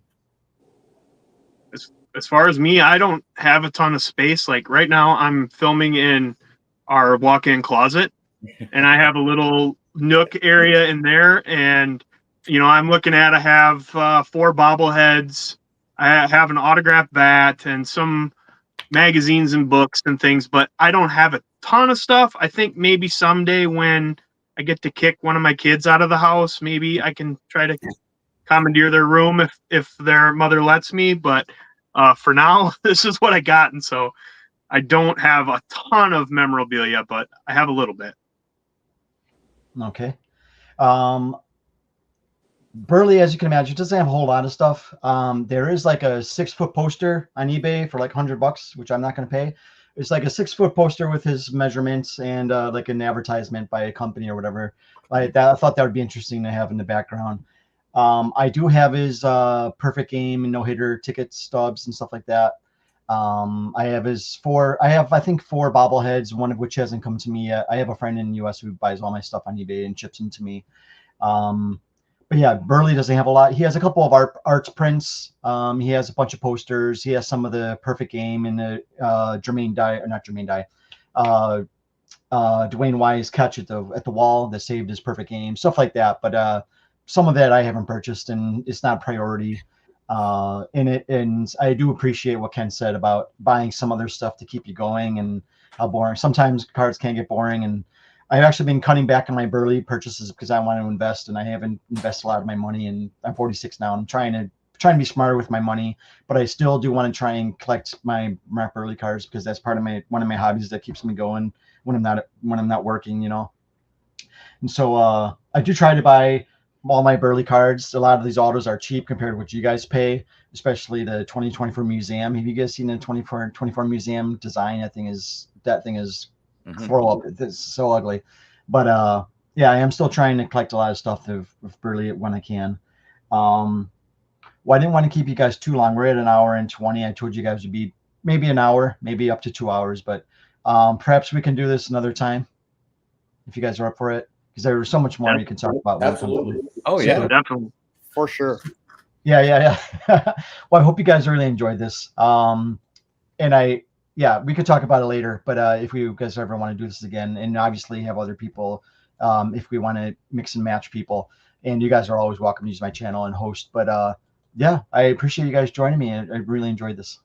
Speaker 5: As far as me, I don't have a ton of space. Like right now I'm filming in our walk-in closet and I have a little nook area in there. And, I'm looking at, I have 4 bobbleheads. I have an autographed bat and some magazines and books and things, but I don't have a ton of stuff. I think maybe someday when I get to kick one of my kids out of the house, maybe I can try to commandeer their room if their mother lets me. But for now, this is what I got. And so I don't have a ton of memorabilia, but I have a little bit.
Speaker 1: Okay. Buehrle, as you can imagine, doesn't have a whole lot of stuff. There is like a 6-foot poster on eBay for like $100, which I'm not going to pay. It's like a 6-foot poster with his measurements and like an advertisement by a company or whatever. Like that, I thought that would be interesting to have in the background. I do have his perfect game and no-hitter ticket stubs and stuff like that. I have I think 4 bobbleheads, one of which hasn't come to me yet. I have a friend in the US who buys all my stuff on eBay and ships them to me. But yeah, Buehrle doesn't have a lot. He has a couple of arts prints. He has a bunch of posters. He has some of the perfect game and the Dwayne Wise catch at the wall that saved his perfect game, stuff like that. But some of that I haven't purchased and it's not a priority. And I do appreciate what Ken said about buying some other stuff to keep you going and how boring. Sometimes cards can get boring, and I've actually been cutting back on my Buehrle purchases because I want to invest, and I haven't invested a lot of my money. And I'm 46 now. I'm trying to be smarter with my money, but I still do want to try and collect my Buehrle cards because that's part of one of my hobbies that keeps me going when I'm not working, And so I do try to buy all my Buehrle cards. A lot of these autos are cheap compared to what you guys pay, especially the 2024 museum. Have you guys seen the 24 museum design? That thing is throw up. It's so ugly. But yeah, I am still trying to collect a lot of stuff of Buehrle when I can. Well, I didn't want to keep you guys too long. We're at 1 hour and 20. I told you guys it'd be maybe an hour, maybe up to 2 hours, but perhaps we can do this another time if you guys are up for it, because there's so much more you can talk about.
Speaker 2: Absolutely.
Speaker 3: Oh yeah,
Speaker 5: definitely.
Speaker 4: For sure.
Speaker 1: Yeah. Well, I hope you guys really enjoyed this. And we could talk about it later, but if you guys ever want to do this again, and obviously have other people, if we want to mix and match people, and you guys are always welcome to use my channel and host. But yeah, I appreciate you guys joining me. I really enjoyed this.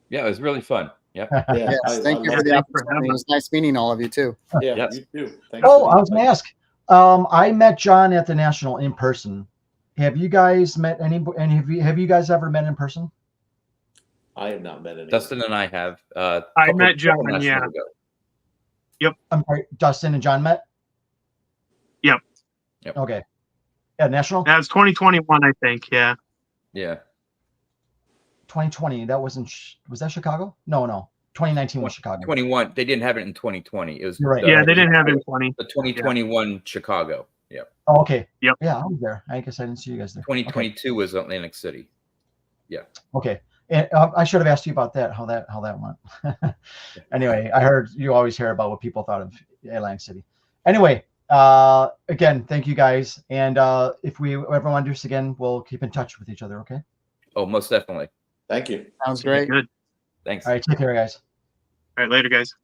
Speaker 3: Yeah, it was really fun. Yep.
Speaker 2: Yeah.
Speaker 4: Yes, thank you for the opportunity. It was nice meeting all of you too.
Speaker 2: Yeah,
Speaker 3: Yes.
Speaker 2: you too. Thanks
Speaker 1: Oh, I was going to ask. I met John at the National in person. Have you guys met have you guys ever met in person?
Speaker 2: I have not met anyone.
Speaker 3: Dustin and I have.
Speaker 5: I met John, yeah.
Speaker 3: Ago.
Speaker 1: I'm sorry, Dustin and John met?
Speaker 5: Yep.
Speaker 1: Okay. Yeah, National?
Speaker 5: That was 2021, I think. Yeah.
Speaker 3: Yeah.
Speaker 1: 2020. That wasn't. Was that Chicago? No. 2019 was Chicago.
Speaker 3: 21. They didn't have it in 2020. It was.
Speaker 1: You're right.
Speaker 5: Yeah, they didn't have it in 20.
Speaker 3: The 2021 Chicago. Yeah.
Speaker 1: Oh, okay.
Speaker 5: Yep.
Speaker 1: Yeah, I was there. I guess I didn't see you guys there.
Speaker 3: 2022 was Atlantic City. Yeah.
Speaker 1: Okay. And I should have asked you about that. How that went. Anyway, I heard you always hear about what people thought of Atlantic City. Anyway, again, thank you guys. And if we ever want to do this again, we'll keep in touch with each other. Okay.
Speaker 3: Oh, most definitely.
Speaker 2: Thank you.
Speaker 4: Sounds great.
Speaker 5: Good.
Speaker 3: Thanks.
Speaker 1: All right. Take care, guys.
Speaker 5: All right, later, guys.